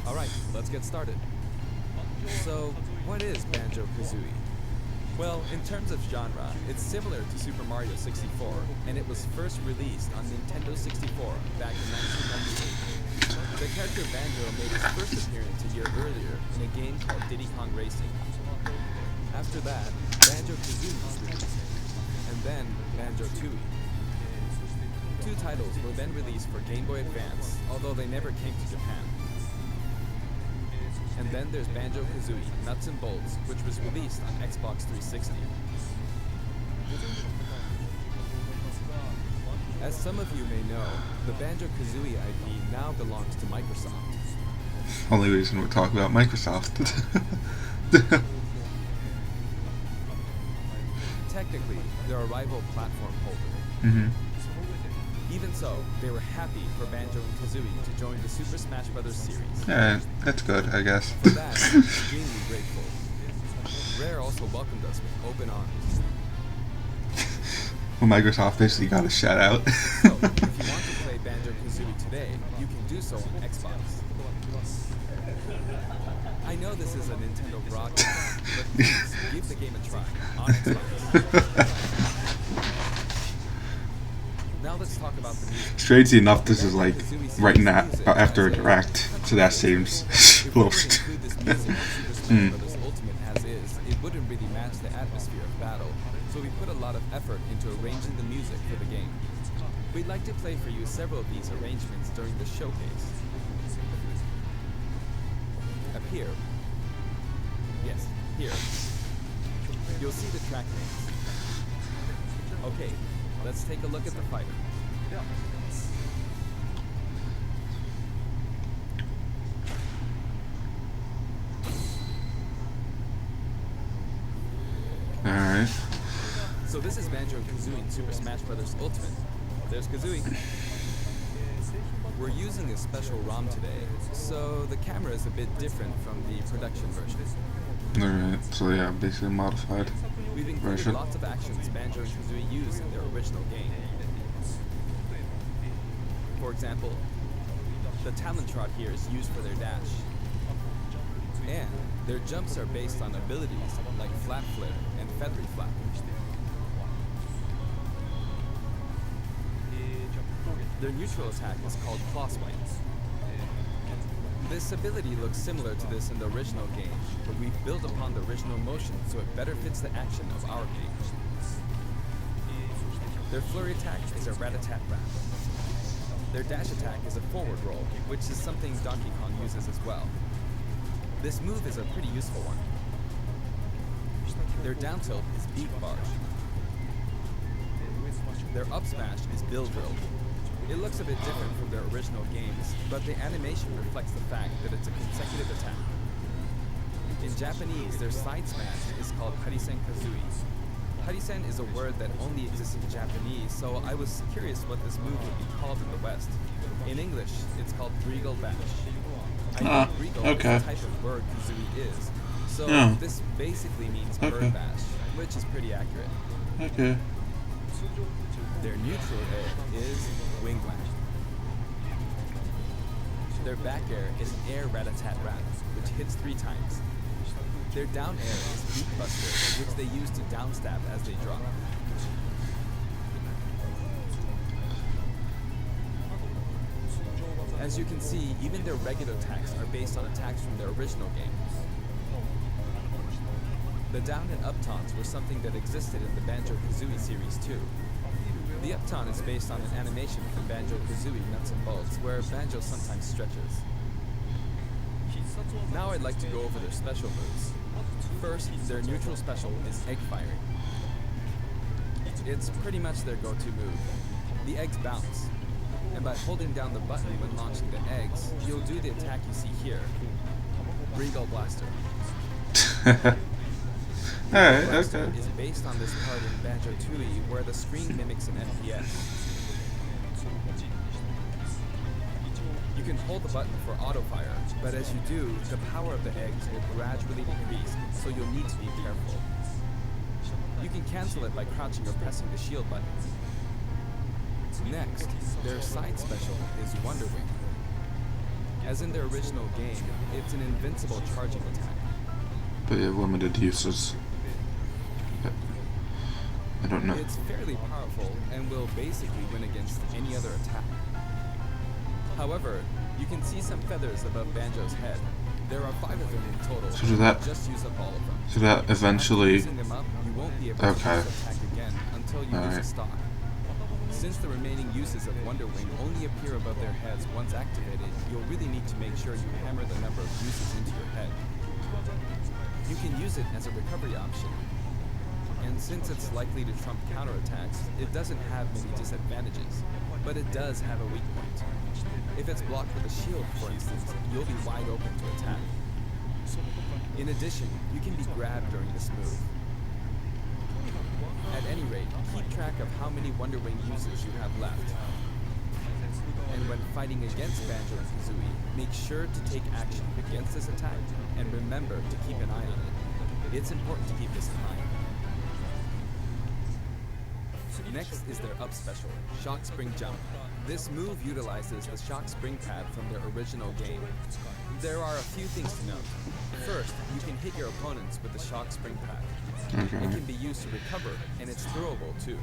Alright, let's get started. So, what is Banjo-Kazooie? Well, in terms of genre, it's similar to Super Mario 64, and it was first released on Nintendo 64 back in 1998. The character Banjo made his first appearance a year earlier in a game called Diddy Kong Racing. After that, Banjo-Kazooie was released, and then Banjo-Tooie. 2 titles were then released for Game Boy Advance, although they never came to Japan. And then there's Banjo-Kazooie Nuts and Bolts, which was released on Xbox 360. As some of you may know, the Banjo-Kazooie IP now belongs to Microsoft. Only reason we're talking about Microsoft. Technically, they're a rival platform holder. Even so, they were happy for Banjo and Kazooie to join the Super Smash Bros. Series. Yeah, that's good, I guess. For that, I'm extremely grateful. Rare also welcomed us with open arms. Well, Microsoft basically got a shout out. So, if you want to play Banjo-Kazooie today, you can do so on Xbox. I know this is a Nintendo broadcast, but please give the game a try on Xbox. Now let's talk about the music. Strangely enough, this is like right in that after a direct, so that seems If we were close. to include this music in Super Smash Bros. Ultimate as is, it wouldn't really match the atmosphere of battle. so we put a lot of effort into arranging the music for the game. We'd like to play for you several of these arrangements during the showcase. Up here. Yes, here. You'll see the track names. Okay, let's take a look at the fighter. Alright. So this is Banjo-Kazooie in Super Smash Bros. Ultimate. There's Kazooie. We're using a special ROM today, so the camera is a bit different from the production version. Alright, so yeah, basically modified We've included version. lots of actions Banjo and Kazooie use in their original game. For example, the Talon Trot here is used for their dash. And their jumps are based on abilities like Flat Flip and Feathery Flap. Their neutral attack is called Claw Swipe. This ability looks similar to this in the original game, but we've built upon the original motion so it better fits the action of our game. Their flurry attack is a rat-a-tat-rat. Their dash attack is a forward roll, which is something Donkey Kong uses as well. This move is a pretty useful one. Their down tilt is Beak Barge. Their up smash is Bill Drill. It looks a bit different from their original games, but the animation reflects the fact that it's a consecutive attack. In Japanese, their side smash is called Harisen Kazooie. Harisen is a word that only exists in Japanese, so I was curious what this move would be called in the West. In English, it's called Regal Bash. I think Regal is the type of bird Kazooie is, so this basically means bird bash, which is pretty accurate. Okay. Their neutral air is Wing Lash. Their back air is Air Rat-a-tat-rat, which hits 3 times. Their down air is Beak Buster, which they use to down stab as they drop. As you can see, even their regular attacks are based on attacks from their original game. The down and up taunts were something that existed in the Banjo-Kazooie series too. The up taunt is based on an animation from Banjo-Kazooie Nuts and Bolts, where Banjo sometimes stretches. Now I'd like to go over their special moves. First, their neutral special is Egg Firing. It's pretty much their go-to move. The eggs bounce, and by holding down the button when launching the eggs, you'll do the attack you see here, Regal Blaster. Alright, Blaster okay. is based on this part in Banjo-Tooie where the screen mimics an FPS. You can hold the button for auto fire, but as you do, the power of the eggs will gradually decrease, so you'll need to be careful. You can cancel it by crouching or pressing the shield button. Next, their side special is Wonder Wing. As in their original game, it's an invincible charging attack. But yeah, limited uses. I don't know. It's fairly powerful and will basically win against any other attack. However, you can see some feathers above Banjo's head. There are 5 of them in total. So that- just use up all of them. So that eventually... After using them up, you won't be able to Okay. use the attack again until you use a Alright. stock. Since the remaining uses of Wonder Wing only appear above their heads once activated, you'll really need to make sure you hammer the number of uses into your head. You can use it as a recovery option. And since it's likely to trump counterattacks, it doesn't have many disadvantages, but it does have a weak point. If it's blocked with a shield, for instance, you'll be wide open to attack. In addition, you can be grabbed during this move. At any rate, keep track of how many Wonder Wing uses you have left. And when fighting against Banjo and Kazooie, make sure to take action against this attack, and remember to keep an eye on it. It's important to keep this in mind. Next is their up special, Shock Spring Jump. This move utilizes the Shock Spring pad from their original game. There are a few things to note. First, you can hit your opponents with the Shock Spring pad. Okay. It can be used to recover, and it's throwable too.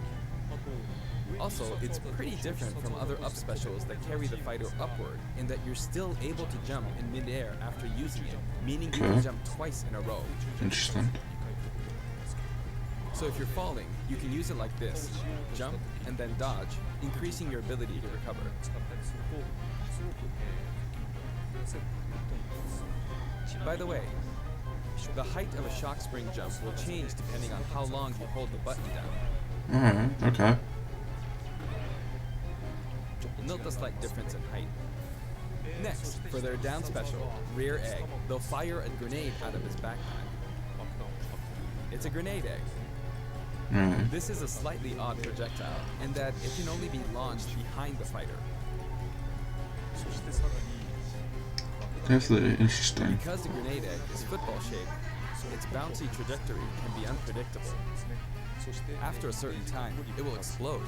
Also, it's pretty different from other up specials that carry the fighter upward in that you're still able to jump in midair after using it, meaning you can Okay. jump twice in a row. Interesting. So if you're falling, you can use it like this. Jump and then dodge, increasing your ability to recover. By the way, the height of a shock spring jump will change depending on how long you hold the button down. Alright, okay. Note the slight difference in height. Next, for their down special, Rear Egg, they'll fire a grenade out of his backpack. It's a grenade egg. Alright. This is a slightly odd projectile, in that it can only be launched behind the fighter. That's really interesting. Because the grenade egg is football shaped, its bouncy trajectory can be unpredictable. After a certain time, it will explode.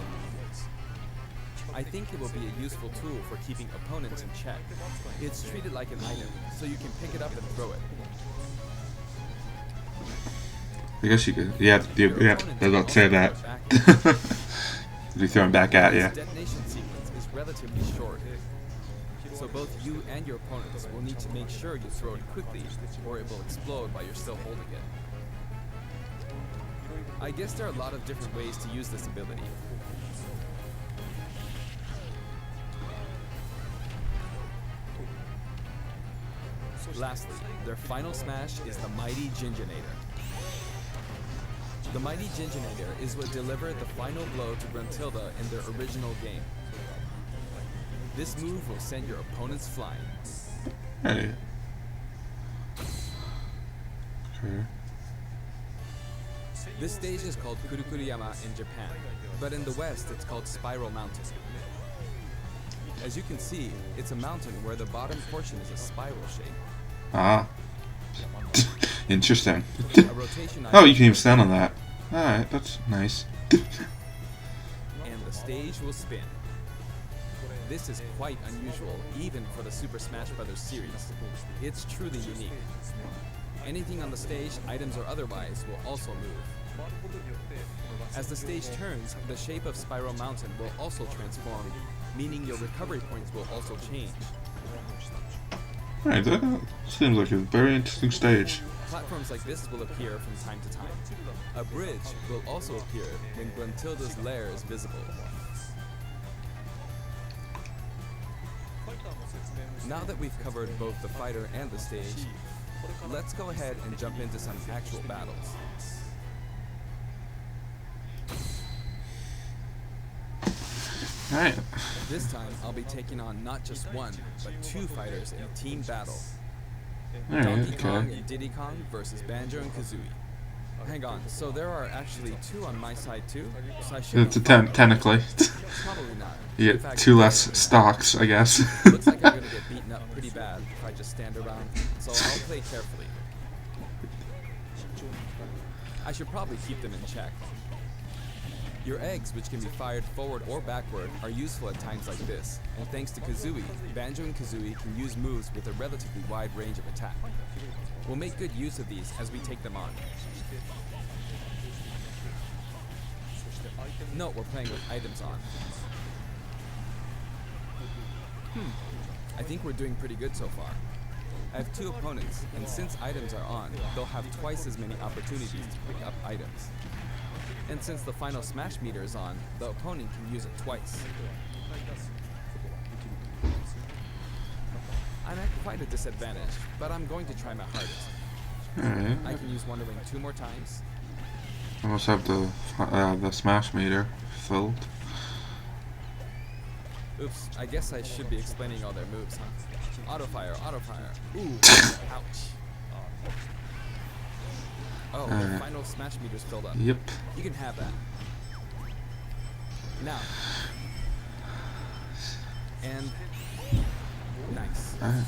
I think it will be a useful tool for keeping opponents in check. It's treated like an item, so you can pick it up and throw it. I guess you could. Yeah, I was about to say that. You throw him back at you. Its detonation sequence is relatively short, so both you and your opponents will need to make sure you throw it quickly, or it will explode while you're still holding it. I guess there are a lot of different ways to use this ability. Lastly, their final smash is the Mighty Ginginator. The Mighty Ginginator is what delivered the final blow to Gruntilda in their original game. This move will send your opponents flying. Hey. Okay. This stage is called Kurukuriyama in Japan, but in the West it's called Spiral Mountain. As you can see, it's a mountain where the bottom portion is a spiral shape. Ah. Interesting. A rotation Oh, you can even stand on that. Alright, that's nice. And the stage will spin. This is quite unusual, even for the Super Smash Bros. Series. It's truly unique. Anything on the stage, items or otherwise, will also move. As the stage turns, the shape of Spiral Mountain will also transform, meaning your recovery points will also change. Alright, that seems like a very interesting stage. Platforms like this will appear from time to time. A bridge will also appear when Gruntilda's lair is visible. Now that we've covered both the fighter and the stage, let's go ahead and jump into some actual battles. Alright. This time, I'll be taking on not just one, but two fighters in a team battle. Alright, Donkey Kong okay. and Diddy Kong versus Banjo and Kazooie. Hang on, so there are actually two on my side too? So I should It's a technically. Probably not. You In get fact, two less stocks, I guess. Looks like I'm gonna get beaten up pretty bad if I just stand around, so I'll play carefully. I should probably keep them in check. Your eggs, which can be fired forward or backward, are useful at times like this, and thanks to Kazooie, Banjo and Kazooie can use moves with a relatively wide range of attack. We'll make good use of these as we take them on. Note we're playing with items on. I think we're doing pretty good so far. I have two opponents, and since items are on, they'll have twice as many opportunities to pick up items. And since the final smash meter is on, the opponent can use it twice. I'm at quite a disadvantage, but I'm going to try my hardest. Alright. I can use Wonder Wing 2 more times. Almost have the smash meter filled. Oops, I guess I should be explaining all their moves, huh? Auto fire, auto fire. Ooh, ouch. Oh, the final smash meter's filled up. Yep. You can have that. Now. And nice. Alright.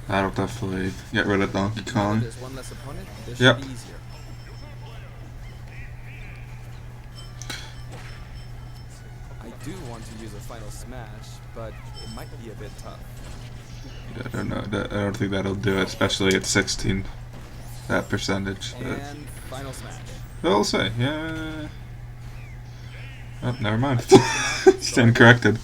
That'll definitely get rid of Donkey Now that Kong. there's one less opponent, this Yep. should be easier. I do want to use a final smash, but it might be a bit tough. I don't know. I don't think that'll do it, especially at 16. That percentage. And final smash. I'll say, yeah. Oh, never mind. Stand corrected.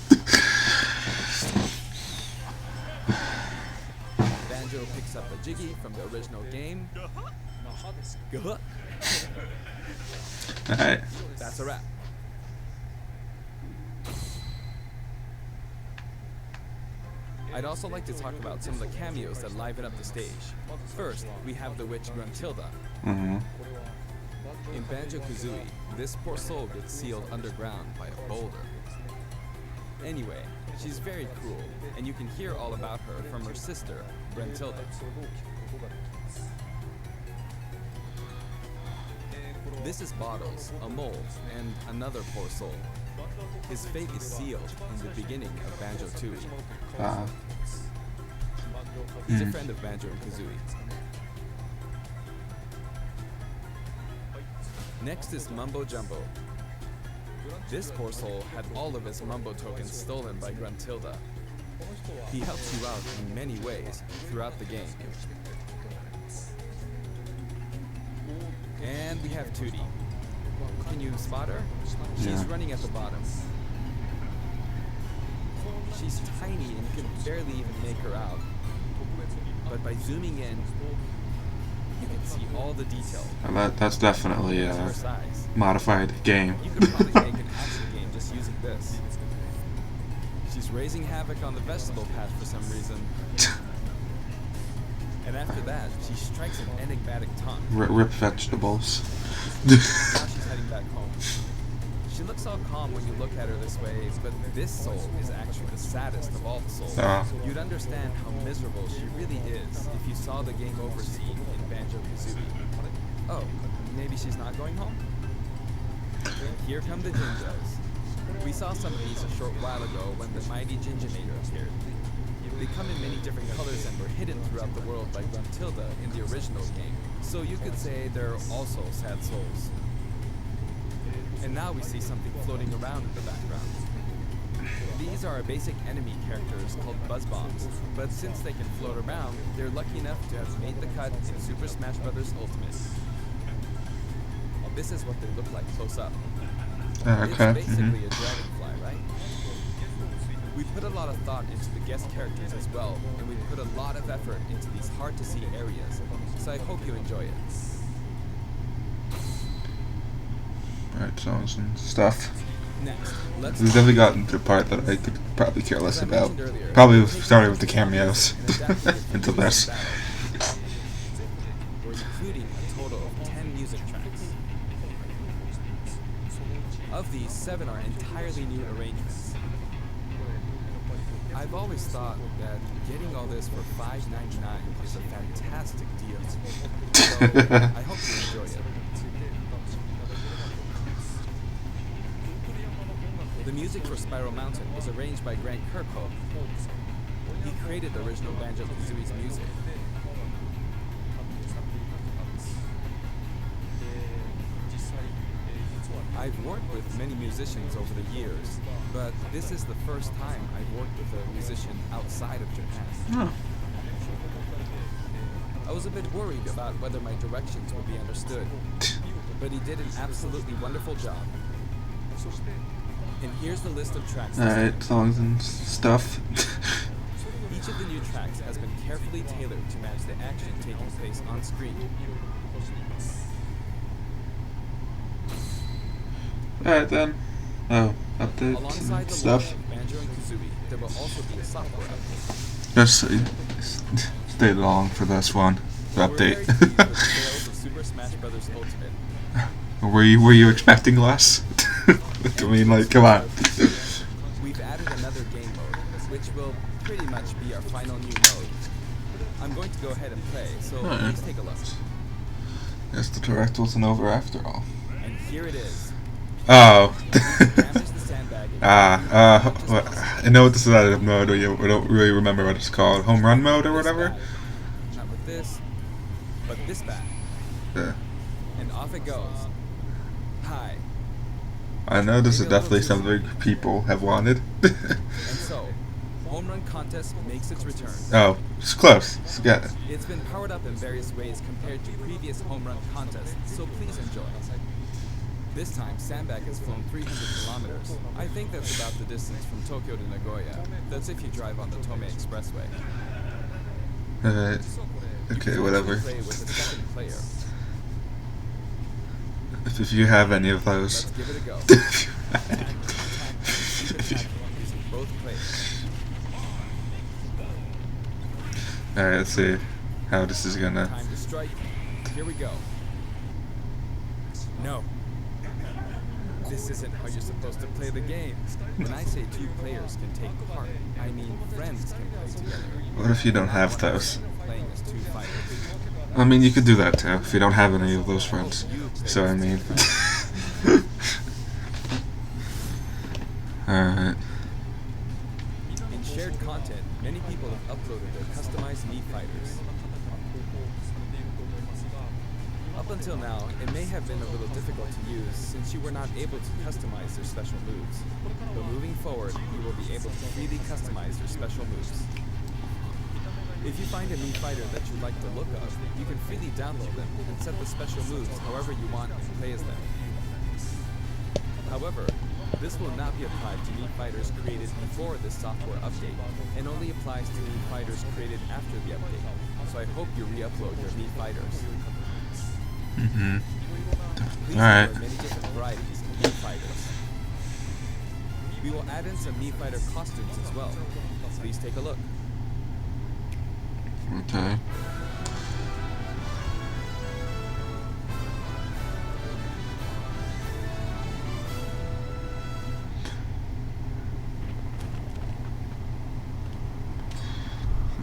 Banjo picks up the Jiggy from the original game. Good. Alright. That's a wrap. I'd also like to talk about some of the cameos that liven up the stage. First, we have the witch Gruntilda. Mm-hmm. In Banjo-Kazooie, this poor soul gets sealed underground by a boulder. Anyway, she's very cruel, and you can hear all about her from her sister, Gruntilda. This is Bottles, a mole, and another poor soul. His fate is sealed in the beginning of Banjo-Tooie. He's a friend of Banjo and Kazooie. Next is Mumbo Jumbo. This poor soul had all of his Mumbo tokens stolen by Gruntilda. He helps you out in many ways throughout the game. And we have Tootie. Can you spot her? She's Yeah. running at the bottom. She's tiny and you can barely even make her out. But by zooming in, you can see all the detail. That's definitely Her a size. modified game. You could probably make an action game just using this. She's raising havoc on the vegetable patch for some reason. And after that, she strikes an enigmatic taunt. Rip vegetables. Now she's heading back home. She looks all calm when you look at her this way, but this soul is actually the saddest of all the souls. You'd understand how miserable she really is if you saw the game over scene in Banjo-Kazooie. Oh, maybe she's not going home? Here come the Jinjos. We saw some of these a short while ago when the mighty Jinjonator appeared. They come in many different colors and were hidden throughout the world by Gruntilda in the original game, so you could say they're also sad souls. And now we see something floating around in the background. These are our basic enemy characters called Buzz Bombs, but since they can float around, they're lucky enough to have made the cut in Super Smash Bros. Ultimate. This is what they look like close up. Okay. It's basically a dragonfly, right? We put a lot of thought into the guest characters as well, and we put a lot of effort into these hard-to-see areas, so I hope you enjoy it. Alright, songs and stuff. Next, let's We've definitely gotten to the part that I could probably care less about. Probably started with the cameos into this. We're including a total of 10 music tracks. Of these, 7 are entirely new arrangements. I've always thought that getting all this for $5.99 is a fantastic deal. So I hope you enjoy it. The music for Spiral Mountain was arranged by Grant Kirkhope. He created the original Banjo-Kazooie's music. I've worked with many musicians over the years, but this is the first time I've worked with a musician outside of Japan. I was a bit worried about whether my directions would be understood, but he did an absolutely wonderful job. And here's the list of tracks. Alright, songs and stuff. Each of the new tracks has been carefully tailored to match the action taking place on screen. Alright then. Oh, updates Alongside and the stuff. launch of Banjo and Kazooie, there will also be a software update. Just stay along for this one. The We're very update. pleased with the sales of Super Smash Bros. Ultimate. Were you expecting less? I mean, like, come on. We've added another game mode, which will pretty much be our final new mode. I'm going to go ahead and play, so please take a look. Guess the direct wasn't over after all. And here it is. Oh. Damage the sandbag and I know what this is. I have no idea. I don't really remember what it's called. Home run mode or whatever? Not with this, but this bat. Yeah. And off it goes. Hi. I know this is definitely something people have wanted. And so, Home Run Contest makes its return. Oh, it's close. Yeah. It's been powered up in various ways compared to previous Home Run contests, so please enjoy. This time, Sandbag has flown 300 kilometers. I think that's about the distance from Tokyo to Nagoya. That's if you drive on the Tomei Expressway. Alright. Okay, You can whatever. actually play with a second player. if you have any of those. Let's give it a go. Using both players. Alright, let's see how this is gonna. Time to strike. Here we go. No. This isn't how you're supposed to play the game. When I say two players can take part, I mean friends can play together. What if you don't have those? Playing as two fighters. I mean, you could do that too if you don't have any of those friends. So I mean. Alright. In shared content, many people have uploaded their customized Mii fighters. Up until now, it may have been a little difficult to use since you were not able to customize their special moves. But moving forward, you will be able to freely customize your special moves. If you find a Mii fighter that you like the look of, you can freely download them and set the special moves however you want and play as them. However, this will not be applied to Mii fighters created before this software update, and only applies to Mii fighters created after the update. So I hope you re-upload your Mii fighters. Mm-hmm. Please Alright. enjoy many different varieties of Mii fighters. We will add in some Mii fighter costumes as well. Please take a look. Okay.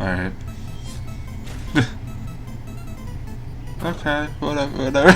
Alright. Okay, whatever.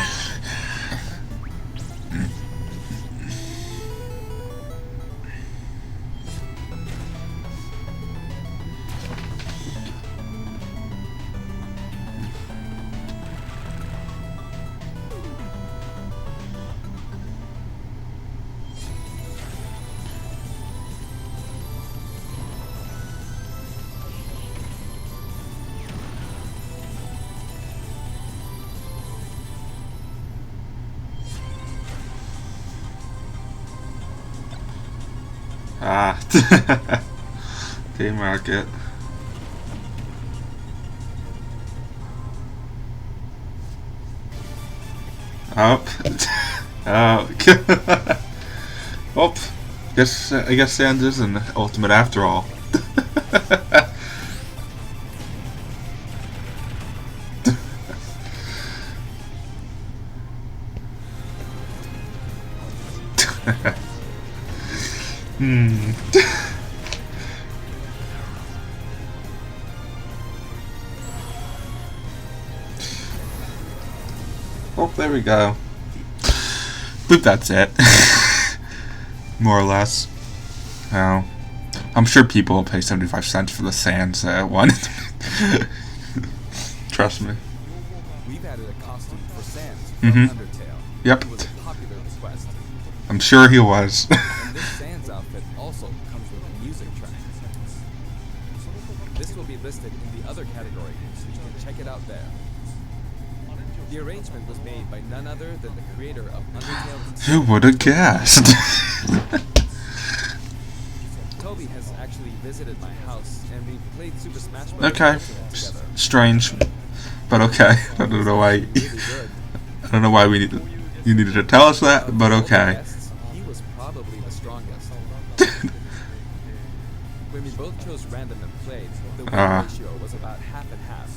Ah, Team Rocket. Up. Oh. Oh. I guess Sans is an ultimate after all. Oh, there we go. Boop, that's it. More or less. Oh. I'm sure people will pay 75 cents for the Sans one. Trust me. We've added a costume for Sans Mhm. from Undertale. Yep. It was a popular request. I'm sure he was. And this Sans outfit also comes with a music track. This will be listed in the other category, so you can check it out there. The arrangement was made by none other than the creator of Undertale. Who would have guessed? Toby has actually visited my house, and we played Super Smash Bros. Okay. Ultimate together. Strange. But okay. I don't know why. Really good. I don't know why you needed to tell us that, but okay. Guests, he was probably the strongest. When we both chose random and played, the win ratio was about half and half.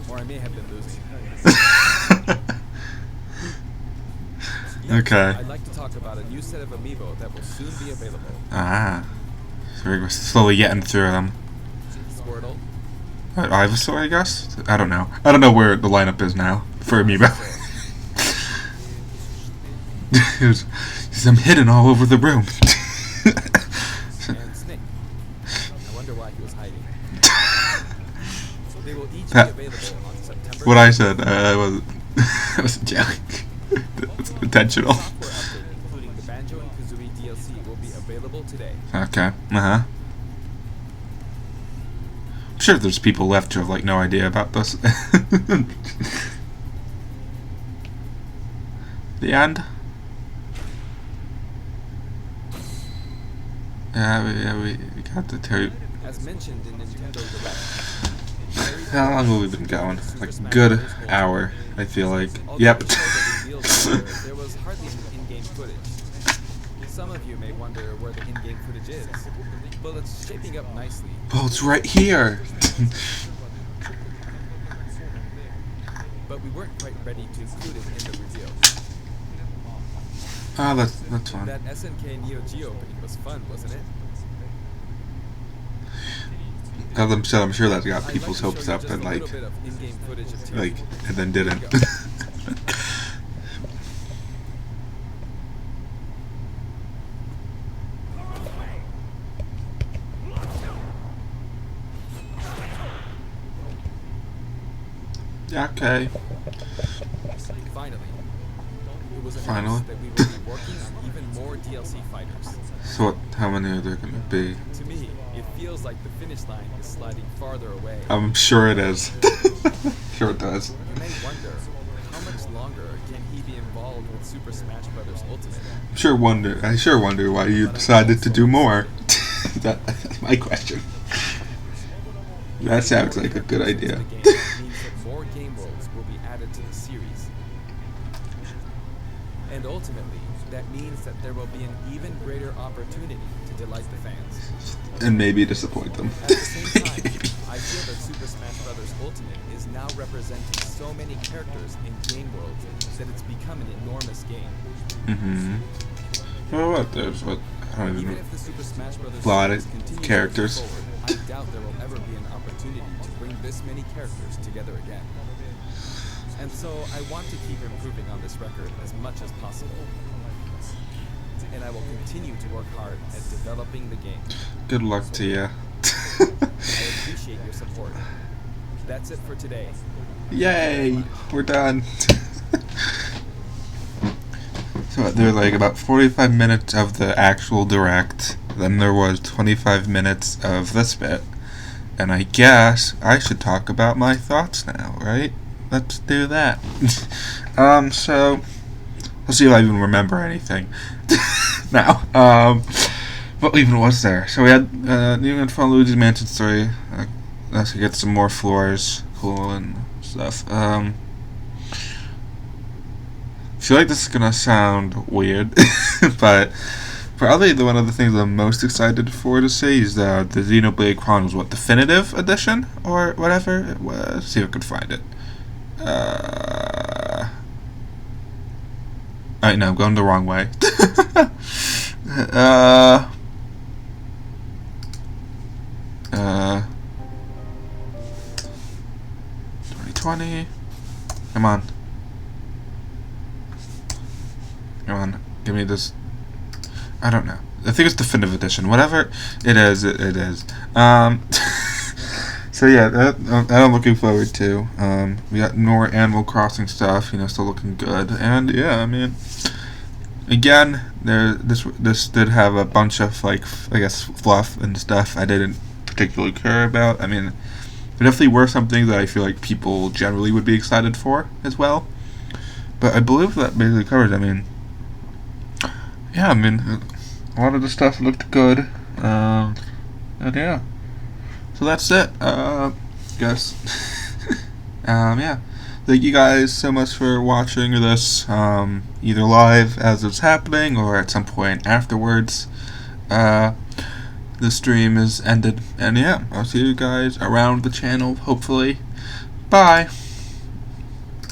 Or I may have been losing. Next, Okay. I'd like to talk about a new set of amiibo that will soon be available. Ah. So we're slowly getting through them. Squirtle, Ivysaur, I guess? I don't know. I don't know where the lineup is now for Amiibo. I'm hidden all over the room. and Snake. I wonder why he was hiding. They will each be That- available on September. What I said, I wasn't joking. It's intentional. Software update, including the Banjo and Kazooie DLC, will be available today. Okay. Uh-huh. I'm sure there's people left who have, like, no idea about this. The end? Yeah, we got the two. As mentioned in Nintendo Direct. How long have we been going? Like, good hour, I feel like. Yep. there was hardly any in-game footage. Some of you may wonder where the in-game footage is. Well, it's shaping up nicely. Well, it's right here. But we weren't quite ready to include it in the reveal. Oh, that's fine. That SNK Neo Geo opening was fun, wasn't it? As I'm said, I'm sure that got people's I'd like to hopes show you up just and a like, little bit of in-game footage of Tears. and then didn't. Here we go. Yeah, okay. Finally, it was Finally. announced that we would be working on even more DLC fighters. So what? How many are there gonna be? To me, it feels like the finish line is sliding farther away. I'm sure it is. Sure it does. You may wonder, how much longer can he be involved with Super Smash Bros. Ultimate? I sure wonder why you decided to do more. That's my question. That sounds like a good idea. The game means that more game worlds will be added to the series. And ultimately, that means that there will be an even greater opportunity to delight the fans. And maybe disappoint them. At the same time, I feel that Super Smash Bros. Ultimate is now representing so many characters in game worlds that it's become an enormous game. Mm-hmm. Well, what? There's what? I don't even Even know. if the Super Smash Bros. Lot of series continues characters. moving forward, I doubt there will ever be an opportunity to bring this many characters together again. And so I want to keep improving on this record as much as possible. And I will continue to work hard at developing the game. Good luck to you. I appreciate your support. That's it for today. Yay! We're done. So there were like about 45 minutes of the actual direct. Then there was 25 minutes of this bit. And I guess I should talk about my thoughts now, right? Let's do that. So let's see if I even remember anything now. What even was there? So we had New and Fun Luigi's Mansion 3. Let's get some more floors, cool and stuff. I feel like this is gonna sound weird, but probably one of the things I'm most excited for to see is the Xenoblade Chronicles, Definitive Edition or whatever it was. Let's see if I can find it. Alright, no, I'm going the wrong way. 2020. Come on. Come on, give me this. I don't know. I think it's Definitive Edition. Whatever it is, it is. So yeah, that I'm looking forward to. We got more Animal Crossing stuff, still looking good. And yeah, I mean, again, this did have a bunch of I guess fluff and stuff I didn't particularly care about. I mean, there definitely were some things that I feel like people generally would be excited for as well. But I believe that basically covers. I mean, yeah, I mean, a lot of the stuff looked good. And yeah. So that's it, guess. Yeah. Thank you guys so much for watching this, either live as it's happening or at some point afterwards. The stream is ended, and yeah, I'll see you guys around the channel, hopefully. Bye!